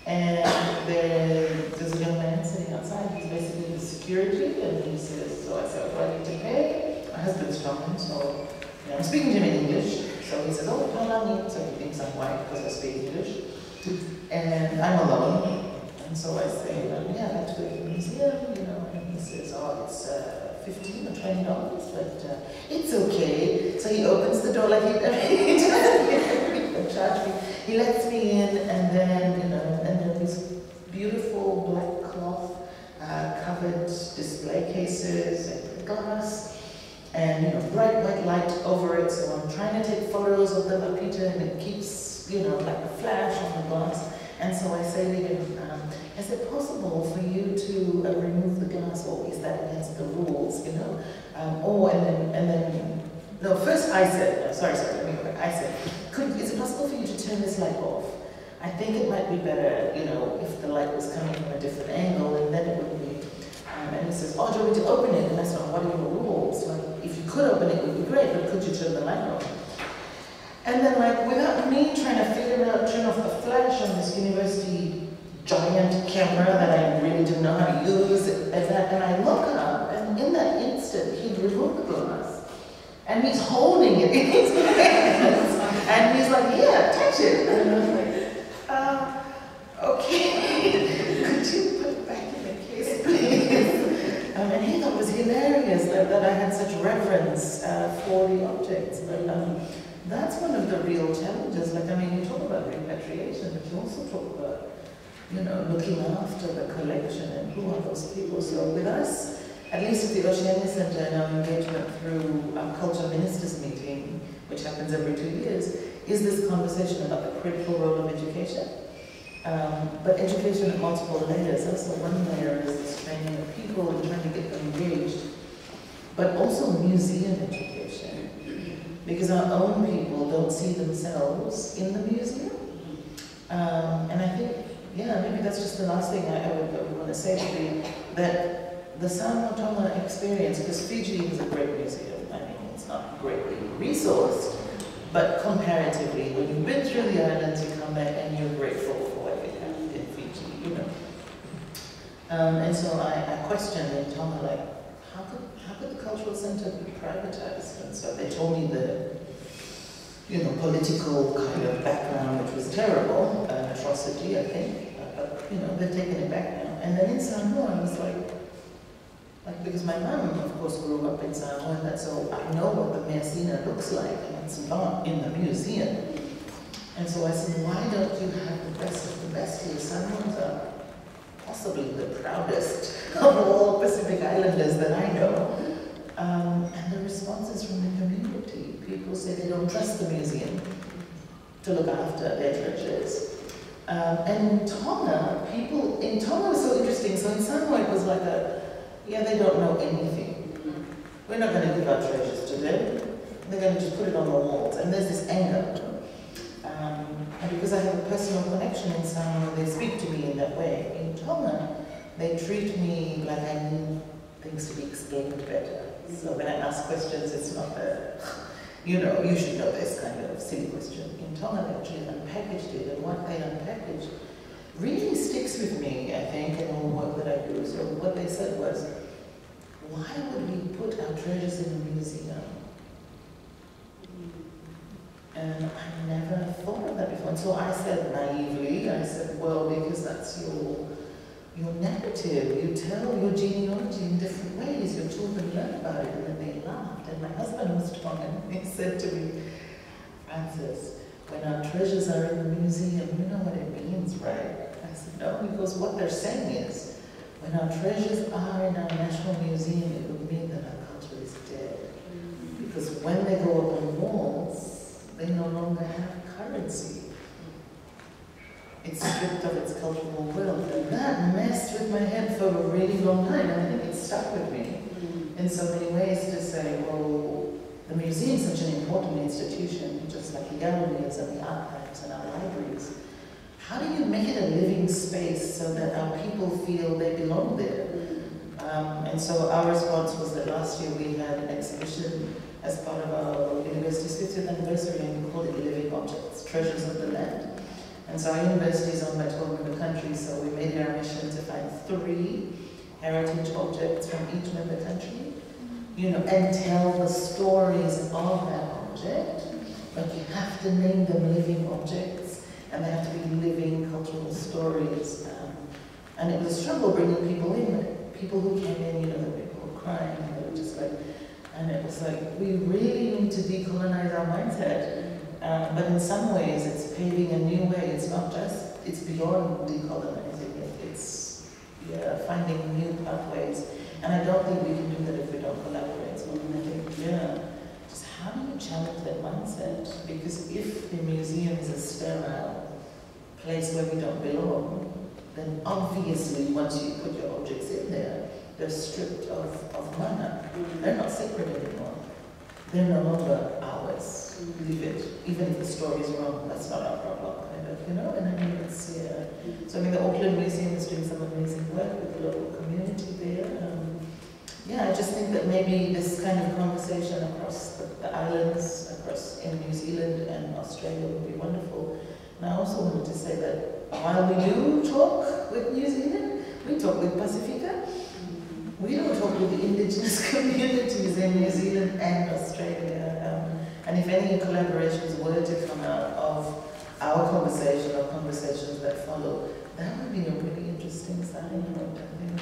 And there's a young man sitting outside. He's basically the security, and he says, so I said, what do I need to pay? My husband's Tongan, so I'm speaking to him in English. So he says, oh, Tongan, so he thinks I'm white because I speak English. And I'm alone. And so I say, yeah, I'd like to go to the museum, you know. And he says, oh, it's $15 or $20, but it's okay. So he opens the door like he doesn't charge me. He lets me in, and then, you know, and then these beautiful black cloth covered display cases and glass, and, you know, bright white light over it. So I'm trying to take photos of the lapita, and it keeps, you know, like a flash on the glass. And so I say to him, is it possible for you to remove the glass, or is that against the rules, you know? No, first I said, sorry, let me go back. I said, is it possible for you to turn this light off? I think it might be better, you know, if the light was coming from a different angle, and then it would be, and he says, oh, do you want me to open it? And I said, what are your rules? Like, if you could open it, it would be great, but could you turn the light off? And then, like, without me trying to figure out, turn off the flash on this university giant camera that I really didn't know how to use, and I look up, and in that instant, he'd removed the glass. And he's holding it in his hands. And he's like, yeah, touch it. And I was like, okay, could you put it back in the case, please? And he thought it was hilarious that I had such reverence for the objects. But that's one of the real challenges. Like, I mean, you talk about repatriation, but you also talk about, you know, looking after the collection and who are those people. So with us, at least at the Oceania Centre, and our engagement through our culture ministers meeting, which happens every 2 years, is this conversation about the critical role of education. But education at multiple layers. Also, one layer is this training of people and trying to get them engaged, but also museum education. Because our own people don't see themselves in the museum. And I think, yeah, maybe that's just the last thing I would want to say, would be that the Samoa Tonga experience, because Fiji is a great museum. I mean, it's not greatly resourced, but comparatively, when you've been through the islands, you come back and you're grateful for what we have in Fiji, you know. And so I questioned in Tonga, like, how could the cultural centre be privatized? And so they told me the, you know, political kind of background, which was terrible, an atrocity, I think. But, you know, they've taken it back now. And then in Samoa, I was like, because my mum, of course, grew up in Samoa, and so I know what the Messina looks like, and it's not in the museum. And so I said, why don't you have the best of the best here? Samoans are possibly the proudest of all Pacific Islanders that I know. And the responses from the community, people say they don't trust the museum to look after their treasures. And in Tonga, it was so interesting. So in Samoa, it was like yeah, they don't know anything. We're not going to give our treasures to them. They're going to just put it on the walls. And there's this anger. And because I have a personal connection in Samoa, they speak to me in that way. In Tonga, they treat me like I need things to be explained better. So when I ask questions, it's not you know, you should know this kind of silly question. In Tonga, they actually unpackaged it, and what they unpackaged really sticks with me, I think, in all the work that I do. So what they said was, why would we put our treasures in a museum? And I never thought of that before. And so I said naively, I said, well, because that's your narrative. You tell your genealogy in different ways. Your children learn about it, and then they laughed. And my husband was talking, and he said to me, Francis, when our treasures are in the museum, you know what it means, right? I said, no, because what they're saying is, when our treasures are in our national museum, it would mean that our culture is dead. Because when they go up on walls, they no longer have currency. It's stripped of its cultural wealth. And that messed with my head for a really long time, and I think it stuck with me in so many ways to say, well, the museum is such an important institution, just like the galleries and the archives and our libraries. How do you make it a living space so that our people feel they belong there? And so our response was that last year we had an exhibition as part of our university's 50th anniversary, and we called it Living Objects, Treasures of the Land. And so our university is owned by 12 member countries, so we made it our mission to find 3 heritage objects from each member country, you know, and tell the stories of that object, but you have to name them living objects, and they have to be living cultural stories. And it was a struggle bringing people in, people who came in, you know, the people were crying, and they were just like, and it was like, we really need to decolonize our mindset. But in some ways, it's paving a new way. It's not just, it's beyond decolonizing it. It's finding new pathways. And I don't think we can do that if we don't collaborate. So I think, just how do you challenge that mindset? Because if the museum is a sterile place where we don't belong, then obviously once you put your objects in there, they're stripped of mana. They're not sacred anymore. They're no longer ours. Leave it. Even if the story is wrong, that's not our problem, kind of, you know? And I mean, it's, so I mean, the Auckland Museum is doing some amazing work with the local community there. I just think that maybe this kind of conversation across the islands, across in New Zealand and Australia would be wonderful. And I also wanted to say that while we do talk with New Zealand, we talk with Pacifica. We don't talk with the indigenous communities in New Zealand and Australia. And if any collaborations were to come out of our conversation or conversations that follow, that would be a really interesting sign. I think,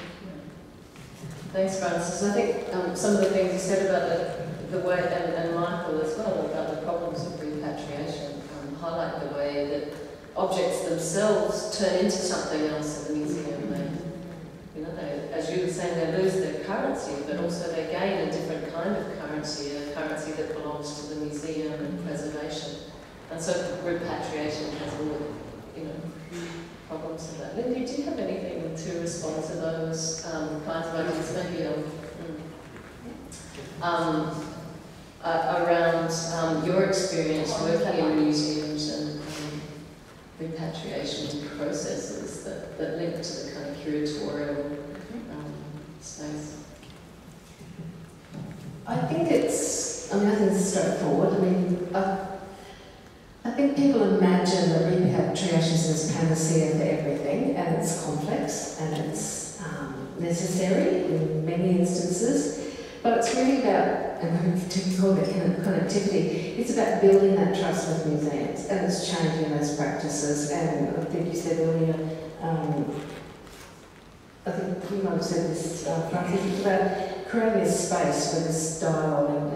Thanks, Francis. I think some of the things you said about the way, and Michael as well, about the problems of repatriation, highlight the way that objects themselves turn into something else in the museum. They, as you were saying, they lose their currency, but also they gain a different kind of currency, a currency that belongs to the museum and preservation. And so repatriation has all the, problems of that. Lindy, do you have anything to respond to those kinds of ideas? Maybe around your experience working in museums and repatriation processes that link to the kind of curatorial space. I think it's straightforward. I think people imagine that repatriation is this panacea for everything, and it's complex and it's necessary in many instances, but it's really about, and we call it connectivity, it's about building that trust with museums, and it's changing those practices. And I think you said earlier, I think you might have said this, Francis, it's about creating a space for this dialogue,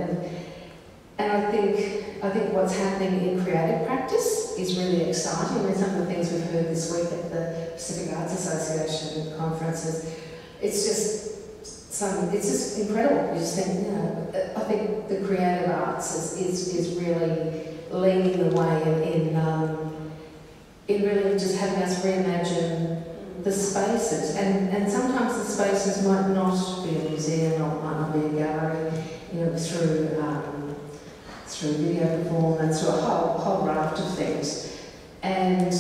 and I think what's happening in creative practice is really exciting. I mean, some of the things we've heard this week at the Pacific Arts Association conferences, it's just incredible. You just think, I think the creative arts is really leading the way in really just having us reimagine the spaces, and sometimes the spaces might not be a museum, or might not be a gallery, through video performance, through a whole raft of things. And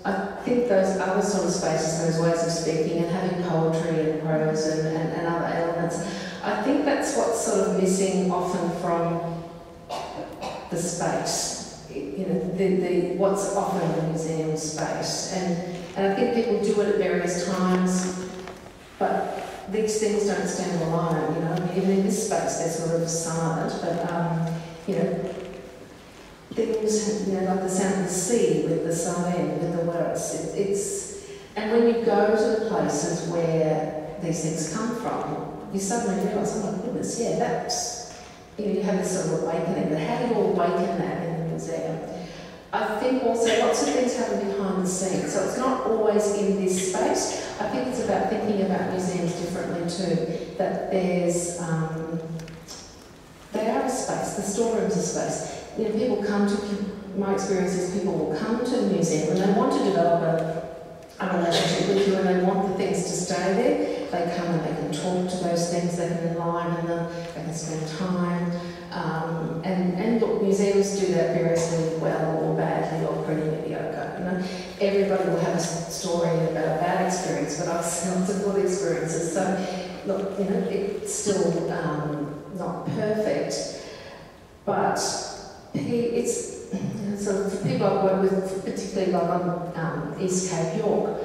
I think those other sort of spaces, those ways of speaking and having poetry and prose and other elements, I think that's what's sort of missing often from the space, what's often the museum space. And I think people do it at various times, but these things don't stand alone, you know. I mean, even in this space they're sort of silent, but, you know, things, you know, like the sound of the sea with the sirene, with the words, and when you go to the places where these things come from, you suddenly realise, oh my goodness, yeah, that's, you know, you have this sort of awakening, but how do you awaken that in the museum? I think also lots of things happen behind the scenes, so it's not always in this space. I think it's about thinking about museums differently too, that there's, they are a space, the storerooms are space. You know, people come to, my experience is people will come to the museum and they want to develop a relationship with you and they want the things to stay there. They come and they can talk to those things, they can enliven them, they can spend time. And look, museums do that variously well or badly or pretty mediocre. You know, everybody will have a story about a bad experience, but I've seen some good experiences. So, look, you know, it's still not perfect, but it's, you know, so for people I've worked with, particularly like on East Cape York,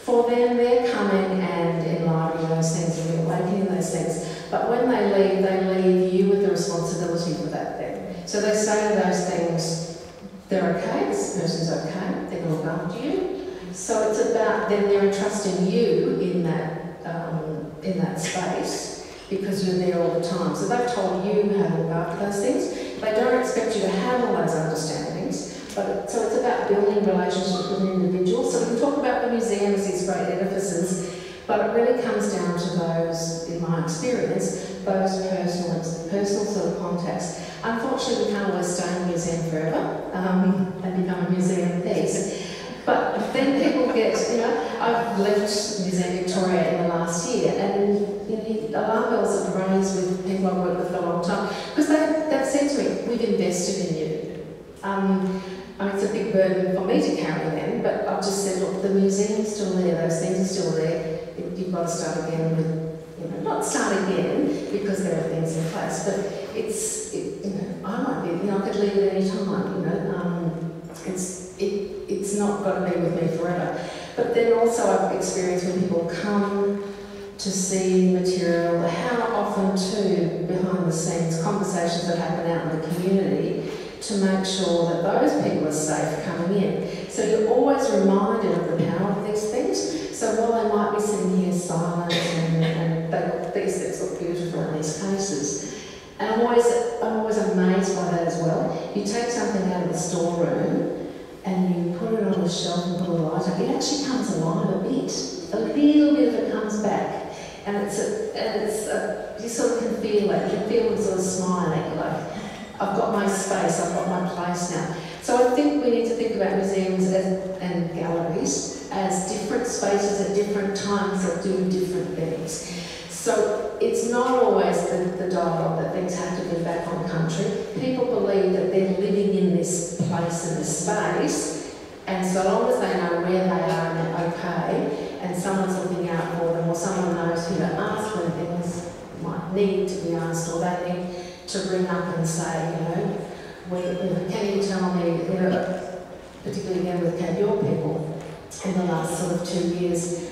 for them they're coming and enlivening those things and reawakening those things, but when they leave you with the responsibility for that thing. So they say to those things, they're okay, this person's okay, they're going to look after you. So it's about them, they're entrusting you in that space because you're there all the time. So they've told you how to look after those things. They don't expect you to have all those understandings, but so it's about building relationships with an individual. So we can talk about the museum as these great edifices, but it really comes down to those, in my experience, those personal sort of contacts. Unfortunately, we can't always stay in the museum forever and become a museum piece. But then people get, you know, I've left Museum Victoria in the last year, and you know, alarm bells have raised with people I've worked with for a long time, because they've said to me, we've invested in you. I mean, it's a big burden for me to carry them, but I've just said, look, the museum's still there, those things are still there, you've got to start again with, you know, not start again, because there are things in place, but you know, I might be, you know, I could leave at any time, you know, it's not got to be with me forever. But then also I've experienced when people come to see material, how often too, behind the scenes, conversations that happen out in the community to make sure that those people are safe coming in. So you're always reminded of the power of these things. So while they might be sitting here silent and these things look beautiful in these cases, and I'm always amazed by that as well. You take something out of the storeroom and you put it on the shelf and put a light up, it actually comes alive a bit. A little bit of it comes back, and you sort of can feel it. You can feel them sort of smiling, like, I've got my space, I've got my place now. So I think we need to think about museums and galleries as different spaces at different times that do different things. So it's not always the dialogue that things have to be back on country. People believe that they're living in this place and this space, and so long as they know where they are and they're okay, and someone's looking out for them, or someone knows who to ask when things might need to be asked, or they need to ring up and say, you know, can you tell me, you know, particularly again with Cape York people, in the last sort of 2 years,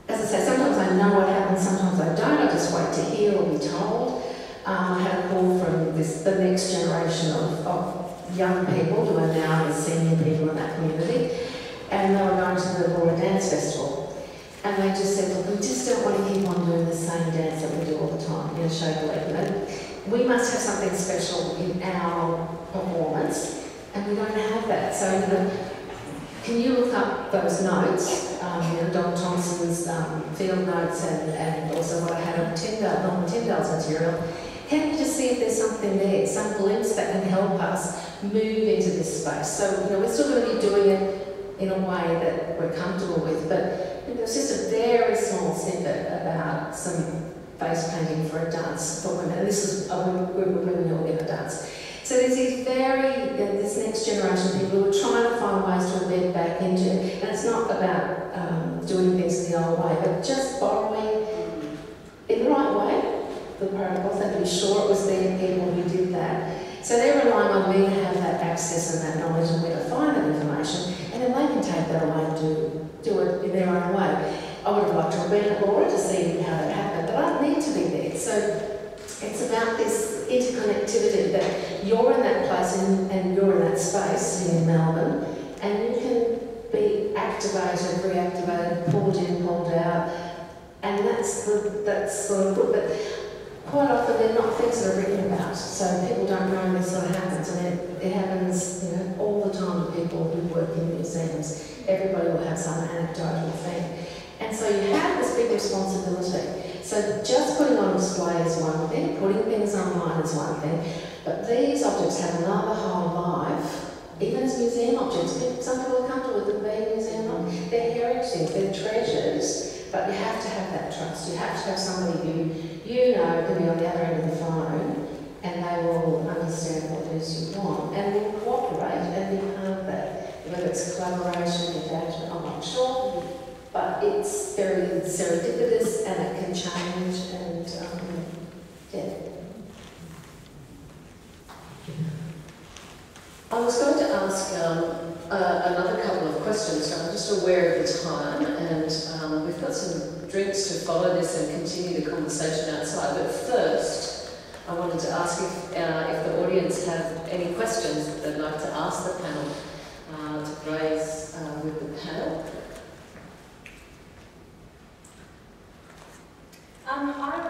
as I say, sometimes I know what happens, sometimes I don't, I just wait to hear or be told. I had a call from the next generation of young people who are now the senior people in that community, and they were going to the Royal Dance Festival. And they just said, look, we just don't want to keep on doing the same dance that we do all the time, you know, show the leg, you know. We must have something special in our performance, and we don't have that. So, you know, can you look up those notes, you know, Don Thompson's field notes and also what I had on Norman Tyndale's material? Can you just see if there's something there, some glimpse that can help us move into this space? So, you know, we're still going to be doing it in a way that we're comfortable with, but you know, it's just a very small snippet about some face painting for a dance for women. And this is a group of women who are going to dance. So there's these this next generation of people who are trying to find ways to embed back into it. And it's not about doing things the old way, but just borrowing in the right way the protocols and be sure it was their people who did that. So they're relying on me to have that access and that knowledge and where to find that information, and then they can take that away and do it in their own way. I would have liked to have been at Laura to see how that happened. So it's about this interconnectivity, that you're in that place and you're in that space in Melbourne, and you can be activated, reactivated, pulled in, pulled out, and that's sort of good. But quite often they're not things that are written about, so people don't know this sort of happens, and it happens, you know, all the time to people who work in museums. Everybody will have some anecdotal thing. And so you have this big responsibility. So just putting on display is one thing, putting things online is one thing, but these objects have another whole life, even as museum objects. Some people are comfortable with them being museum objects. They're heritage, they're treasures, but you have to have that trust. You have to have somebody who you know can be on the other end of the phone, and they will understand what it is you want, and will cooperate and be part of that. Whether it's collaboration, engagement, I'm not sure, but it's very serendipitous and it can change, and yeah. I was going to ask another couple of questions. I'm just aware of the time, and we've got some drinks to follow this and continue the conversation outside. But first, I wanted to ask if the audience have any questions that they'd like to ask the panel, to raise with the panel. I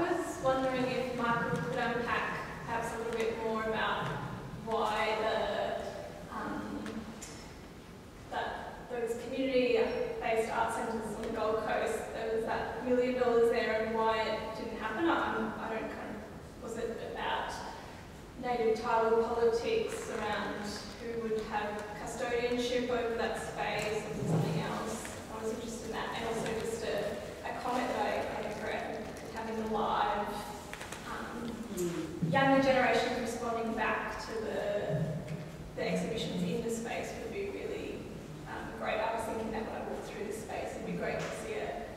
was wondering if Michael could unpack perhaps a little bit more about why those community-based art centres on the Gold Coast, there was that $1 million there, and why it didn't happen. Was it about native title politics around who would have custodianship over that space, or something else? I was interested in that, and also just a comment that I regret having a live younger generation responding back to the exhibitions in the space would be really great. I was thinking that when I walked through this space, it'd be great to see it.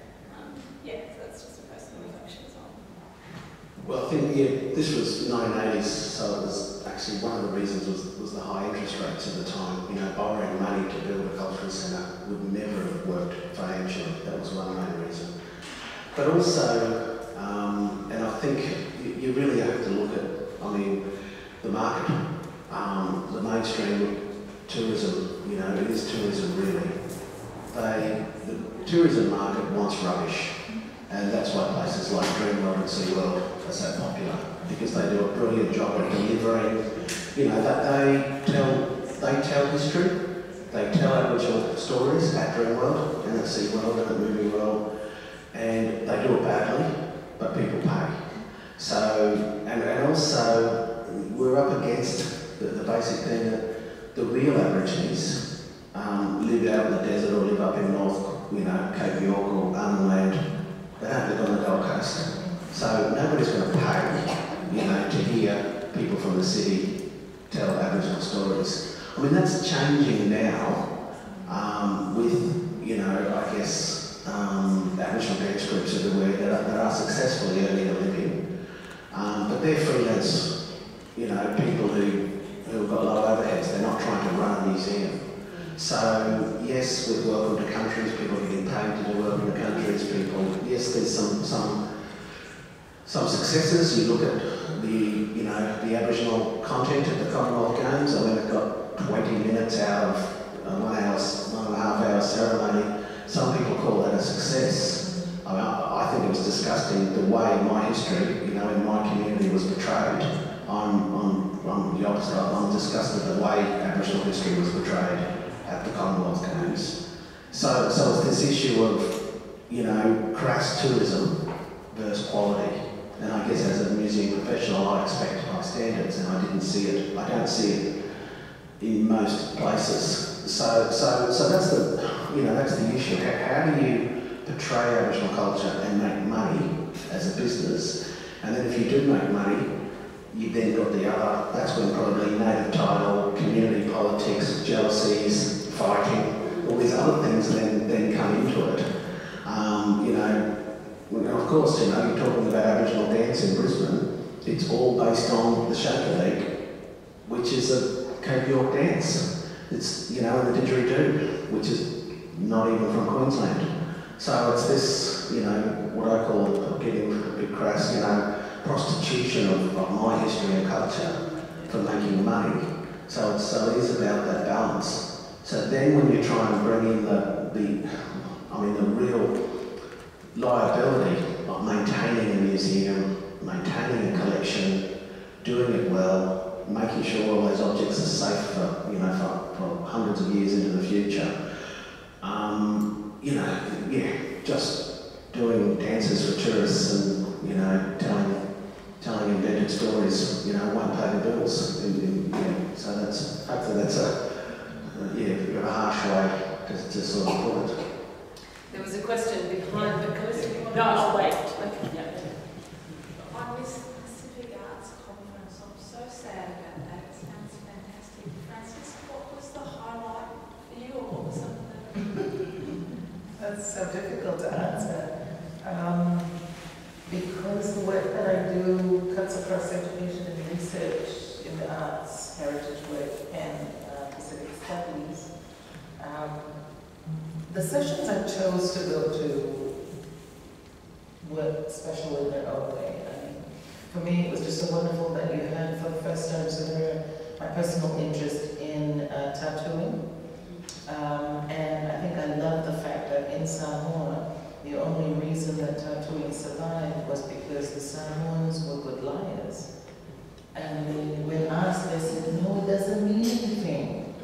So that's just a personal reflection as well. Well, I think, yeah, this was 1980s, so it was actually one of the reasons was the high interest rates at the time. You know, borrowing money to build a cultural centre would never have worked financially. That was one main reason. But also, and I think you really have to look at, the market, the mainstream tourism, you know, it is tourism really. The tourism market wants rubbish, and that's why places like Dreamworld and SeaWorld are so popular, because they do a brilliant job at delivering, you know, that they tell history, they tell Aboriginal stories at Dreamworld and at SeaWorld and at Movie World, and they do it badly, but people pay. So, and also, we're up against the basic thing that the real Aborigines live out in the desert or live up in North, you know, Cape York or Arnhem Land. They don't live on the Gold Coast. So nobody's going to pay, you know, to hear people from the city tell Aboriginal stories. I mean, that's changing now with, you know, I guess, Aboriginal dance groups everywhere that are successfully earning a living. But they're freelance, you know, people who've got low overheads. They're not trying to run a museum. So yes, with Welcome to Countries, people are getting paid to do Welcome to Countries. Yes, there's some successes. You look at the Aboriginal content at the Commonwealth Games. I mean, it got 20 minutes out of a 1 and a half hour ceremony. Some people call that a success. I think it was disgusting the way my history, you know, in my community was portrayed. I'm the opposite. I'm disgusted the way Aboriginal history was portrayed at the Commonwealth Games. So it's this issue of, you know, crass tourism versus quality. And I guess as a museum professional, I expect high standards, and I didn't see it. I don't see it in most places. So that's the issue. How do you portray Aboriginal culture and make money as a business? And then if you do make money, you've then got the other, that's when probably native title, community politics, jealousies, fighting, all these other things then come into it. You know, of course, you know, you're talking about Aboriginal dance in Brisbane, it's all based on the Shaker League, which is a Cape York dance. It's, you know, the didgeridoo, which is not even from Queensland. So it's this, you know, what I call, getting a bit crass, you know, prostitution of my history and culture for making money. So it is about that balance. So then when you try and bring in the real liability of maintaining a museum, maintaining a collection, doing it well, making sure all those objects are safe for, for hundreds of years into the future. Just doing dances for tourists and, telling invented stories, won't pay the bills. So hopefully that's a harsh way to sort of put it. There was a question behind the question. No, I'll wait. Okay. Yeah. I missed the Pacific Arts Conference. I'm so sad about that. It sounds fantastic. Francis, what was the highlight for you, or what was something that... That's so difficult to answer. Because the work that I do cuts across education and research in the arts, heritage work, and Pacific studies. The sessions I chose to go to were special in their own way. For me, it was just so wonderful that you had for the first time my personal interest in tattooing. And I think I love the fact that in Samoa, the only reason that tattooing survived was because the Samoans were good liars. And when asked, they said, no, it doesn't mean anything.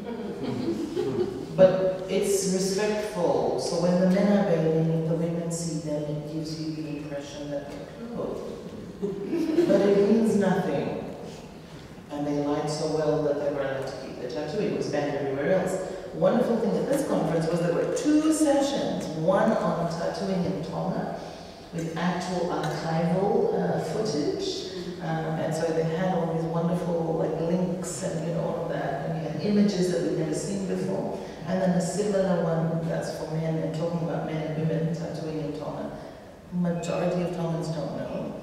But it's respectful. So when the men are bathing, if the women see them, it gives you the impression that they're clothed. But it means nothing. And they lied so well that they were allowed to keep their tattoo. It was banned everywhere else. Wonderful thing at this conference was there were 2 sessions, one on tattooing in Tonga with actual archival footage, and so they had all these wonderful links and all of that, and you had images that we'd never seen before, and then a similar one that's for men and talking about men and women tattooing in Tonga. Majority of Tongans don't know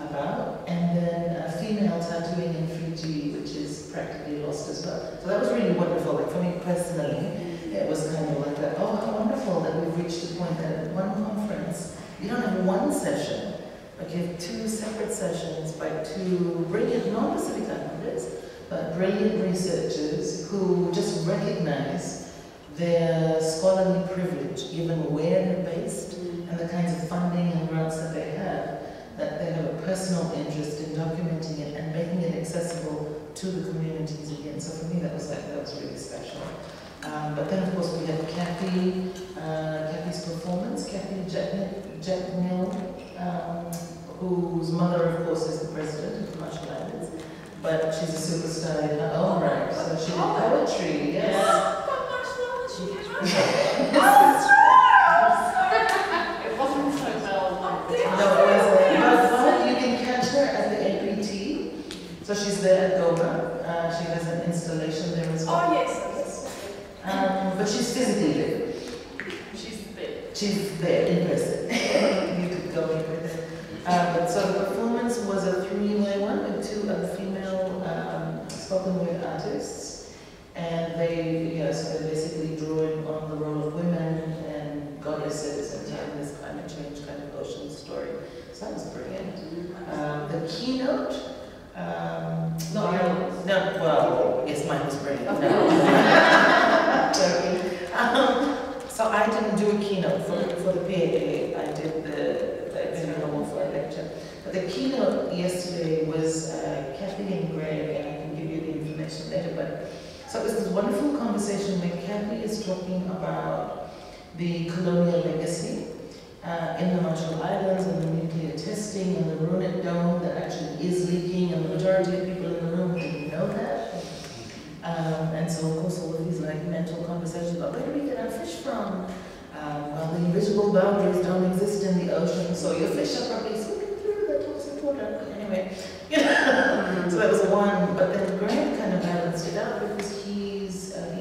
about, and then female tattooing in Fiji, which is practically lost as well. So that was really wonderful. For me personally, it was kind of like that, oh, how wonderful that we've reached the point that at one conference, you don't have one session, but you have 2 separate sessions by 2 brilliant, non-Pacific Islanders, but brilliant researchers who just recognize their scholarly privilege, given where they're based, and the kinds of funding and grants that they have a personal interest in documenting it and making it accessible to the communities again. So for me, that was really special. But then, of course, we had Kathy's performance, Kathy Jetnil, whose mother, of course, is the president of the Marshall Islands, but she's a superstar in her own right. So she did poetry, yes. It wasn't so well. No, it was but you can catch her at the APT. So she's there at Goma. She has an installation there as well. Oh, yes. But she's physically there. She's there in person. You could go meet with her. But so the performance was a 3-way one with 2 other female spoken word artists. And so they're basically drawing on the role of women and goddesses and telling this climate change kind of ocean story. So that was brilliant. The keynote, yes, mine was brilliant. So I didn't do a keynote for the PAA. I did the Epeli Hau'ofa lecture. But the keynote yesterday was Kathy and Greg, and I can give you the information later. But so it was this wonderful conversation where Kathy is talking about the colonial legacy in the Marshall Islands and the nuclear testing and the Runit Dome that actually is leaking, and the majority of people in the room didn't know that. And so, of course, all of these mental conversations about where do we get our fish from? Well, the invisible boundaries don't exist in the ocean, so your fish are probably swimming through the toxic water. Anyway, so that was one. But then Grant kind of balanced it out because he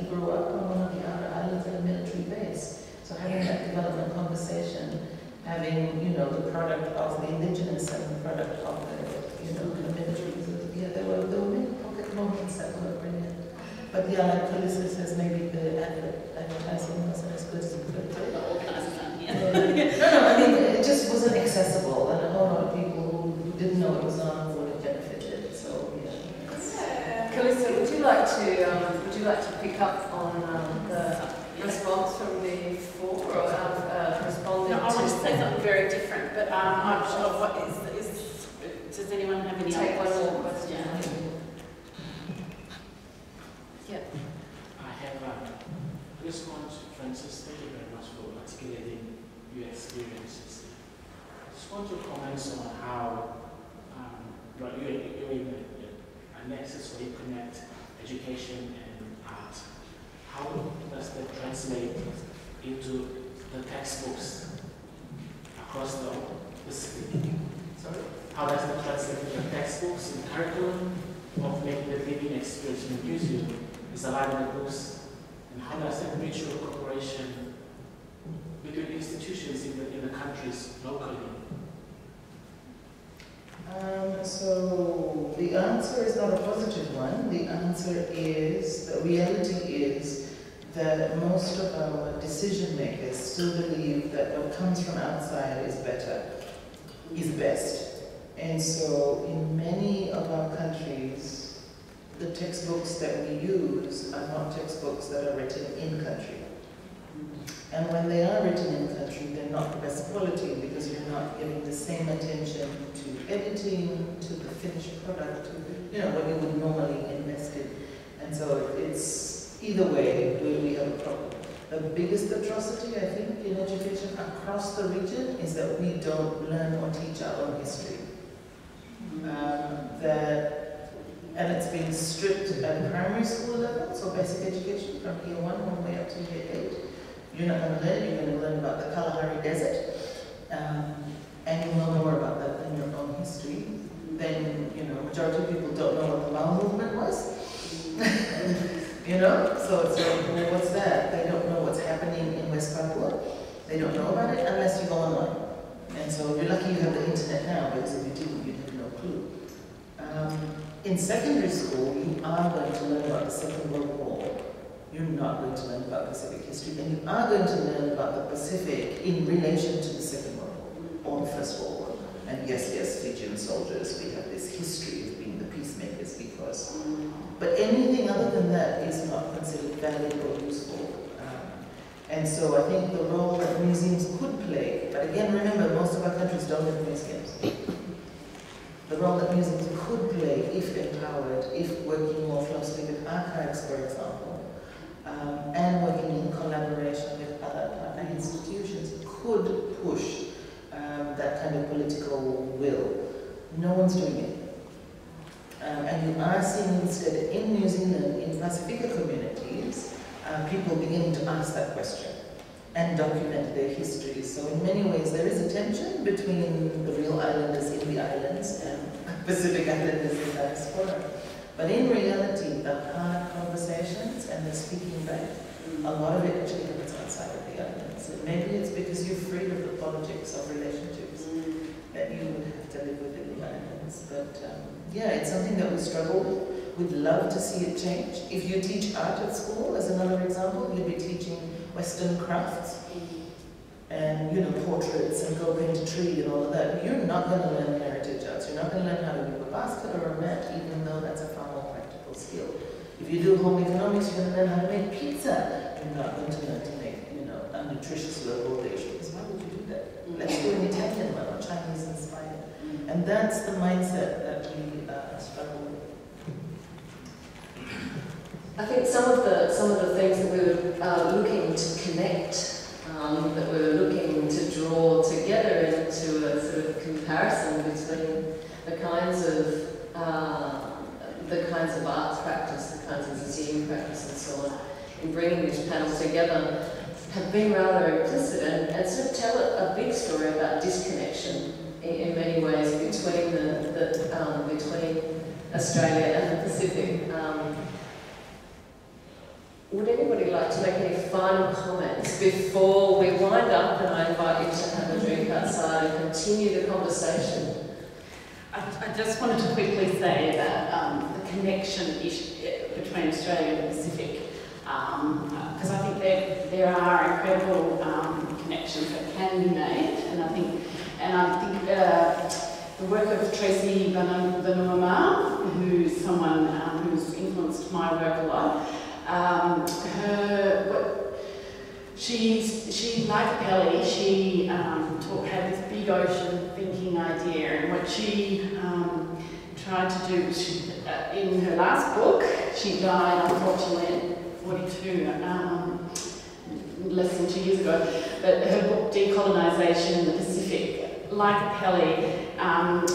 grew up on one of the outer islands at a military base. So having that development conversation, having the product of the indigenous and the product of the military. There were many pocket moments that were brilliant. But like Calissa says, maybe the advertising wasn't as good as it could be. No, I mean, it just wasn't accessible, and a whole lot of people who didn't know it was on Calista, would you like to pick up on the response from before, or responding? No, I want to say something very different, but I'm not sure what is. Does anyone have any Take other one more questions? question. Yeah. I have I just want to, Francis, thank you very much for articulating your experiences. I just want to comment on how you're in a nexus where you connect education and art. How does that translate into the textbooks across the Pacific? Sorry? How does that translate into the textbooks and curriculum of making the living experience in the museum is aligned in the books? And how does that mutual cooperation between institutions in the countries locally? So the answer is not a positive one. The answer is, the reality is that most of our decision makers still believe that what comes from outside is better, is best. And so in many of our countries, the textbooks that we use are not textbooks that are written in country. And when they are written in country, they're not the best quality because you're not giving the same attention to editing, to the finished product, to what you would normally invest in. And so it's either way we have a problem. The biggest atrocity, I think, in education across the region is that we don't learn or teach our own history. And it's been stripped at primary school level, so basic education from year 1 all the way up to year 8. You're not going to learn, you're going to learn about the Kalahari Desert, and you'll know more about that in your own history. Then, majority of people don't know what the Mao movement was. So it's like, well, what's that? They don't know what's happening in West Papua. They don't know about it unless you go online. And so you're lucky you have the internet now, because if you didn't, you'd have no clue. In secondary school, you are going to learn about the Second World War. You're not going to learn about Pacific history, and you are going to learn about the Pacific in relation to the Second World War or the First World War. And yes, Fijian soldiers, we have this history of being the peacemakers because. But anything other than that is not considered valid or useful. And so I think the role that museums could play, but again, remember, most of our countries don't have museums. The role that museums could play, if empowered, if working more closely with archives, for example, and working in collaboration with other partner institutions, could push that kind of political will. No one's doing it. And you are seeing instead in New Zealand, in Pacifica communities, people beginning to ask that question and document their histories. So in many ways there is a tension between the real islanders in the islands and Pacific Islanders in diaspora. But in reality, the hard conversations and the speaking back, a lot of it actually happens outside of the islands. And maybe it's because you're freed of the politics of relationships that you would have to live with in the islands. But yeah, it's something that we struggle with. We'd love to see it change. If you teach art at school, as another example, you'll be teaching Western crafts and portraits and go paint a tree and all of that. You're not going to learn heritage arts. You're not going to learn how to weave a basket or a mat, even though that's a far more practical skill. If you do home economics, you're going to learn how to make pizza. You're not going to learn to make, a nutritious local dish. Because why would you do that? Let's do an Italian one or Chinese inspired. And that's the mindset that we struggle with. I think some of the things that we were looking to connect, that we were looking to draw together into a sort of comparison between the kinds of arts practice, the kinds of museum practice and so on, in bringing this panel together, have been rather implicit and sort of tell a big story about disconnection in many ways between between Australia and the Pacific. Would anybody like to make any final comments before we wind up, and I invite you to have a drink outside and continue the conversation? I just wanted to quickly say that the connection between Australia and the Pacific, because I think there are incredible connections that can be made, and I think the work of Tracy Vanumama, who's someone who's influenced like Epeli, she had this big ocean thinking idea, and what she tried to do was, in her last book, she died unfortunately at 42, less than 2 years ago, but her book Decolonisation in the Pacific, like Epeli,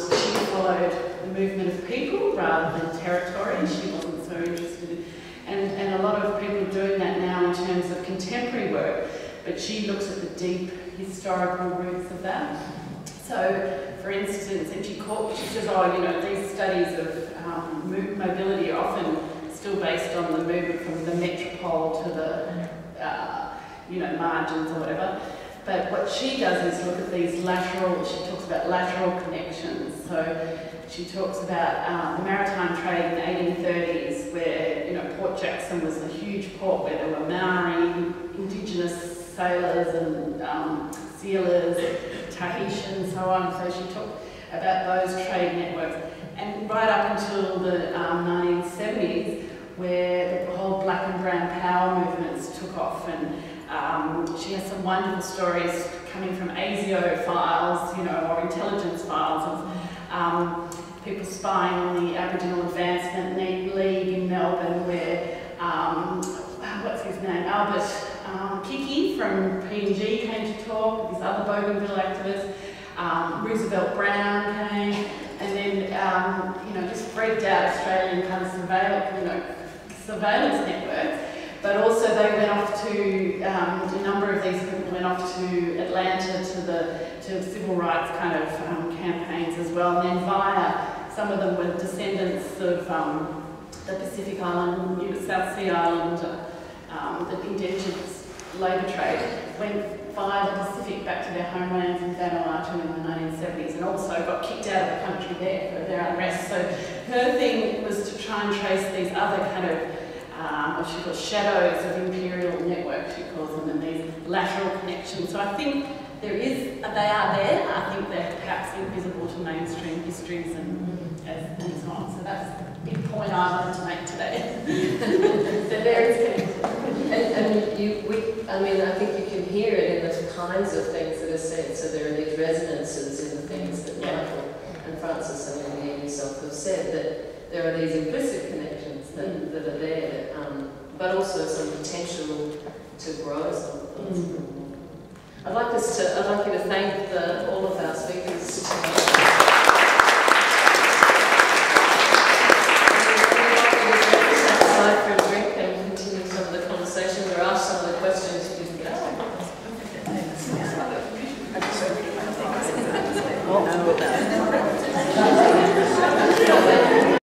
she followed the movement of people rather than territory. She wasn't so interested in, and a lot of people are doing that now in terms of contemporary work, but she looks at the deep historical roots of that. So, for instance, and she says, oh, you know, these studies of mobility are often still based on the movement from the metropole to the, you know, margins or whatever. But what she does is look at these lateral, she talks about lateral connections. So she talks about the maritime trade in the 1830s, where, you know, Port Jackson was a huge port where there were Maori, Indigenous sailors and sealers, Tahitians, so on. So she talked about those trade networks. And right up until the 1970s, where the whole black and brown power movements took off, and she has some wonderful stories coming from ASIO files, you know, or intelligence files of people spying on the Aboriginal Advancement League in Melbourne, where, what's his name, Albert Kiki from PNG came to talk, this other Bougainville activist, Roosevelt Brown came, and then, you know, just freaked out Australian kind of surveillance networks. But also they went off to, a number of these people went off to Atlanta to civil rights kind of campaigns as well. And then via, some of them were descendants of the Pacific Island, South Sea Island, the Indigenous labour trade, went via the Pacific back to their homelands in Vanuatu in the 1970s, and also got kicked out of the country there for their unrest. So her thing was to try and trace these other kind of what she calls shadows of imperial networks, she calls them, and these lateral connections. So I think they are there. I think they're perhaps invisible to mainstream histories and so on. So that's the big point I wanted to make today. So there is I mean, I think you can hear it in the kinds of things that are said. So there are these resonances in the things that Michael and Francis and Amy and yourself have said, that there are these implicit connections that are there, but also some potential to grow some of those. I'd like you to thank all of our speakers tonight. For a drink and continue some of the conversation, or ask some of the questions you didn't get. I know about it.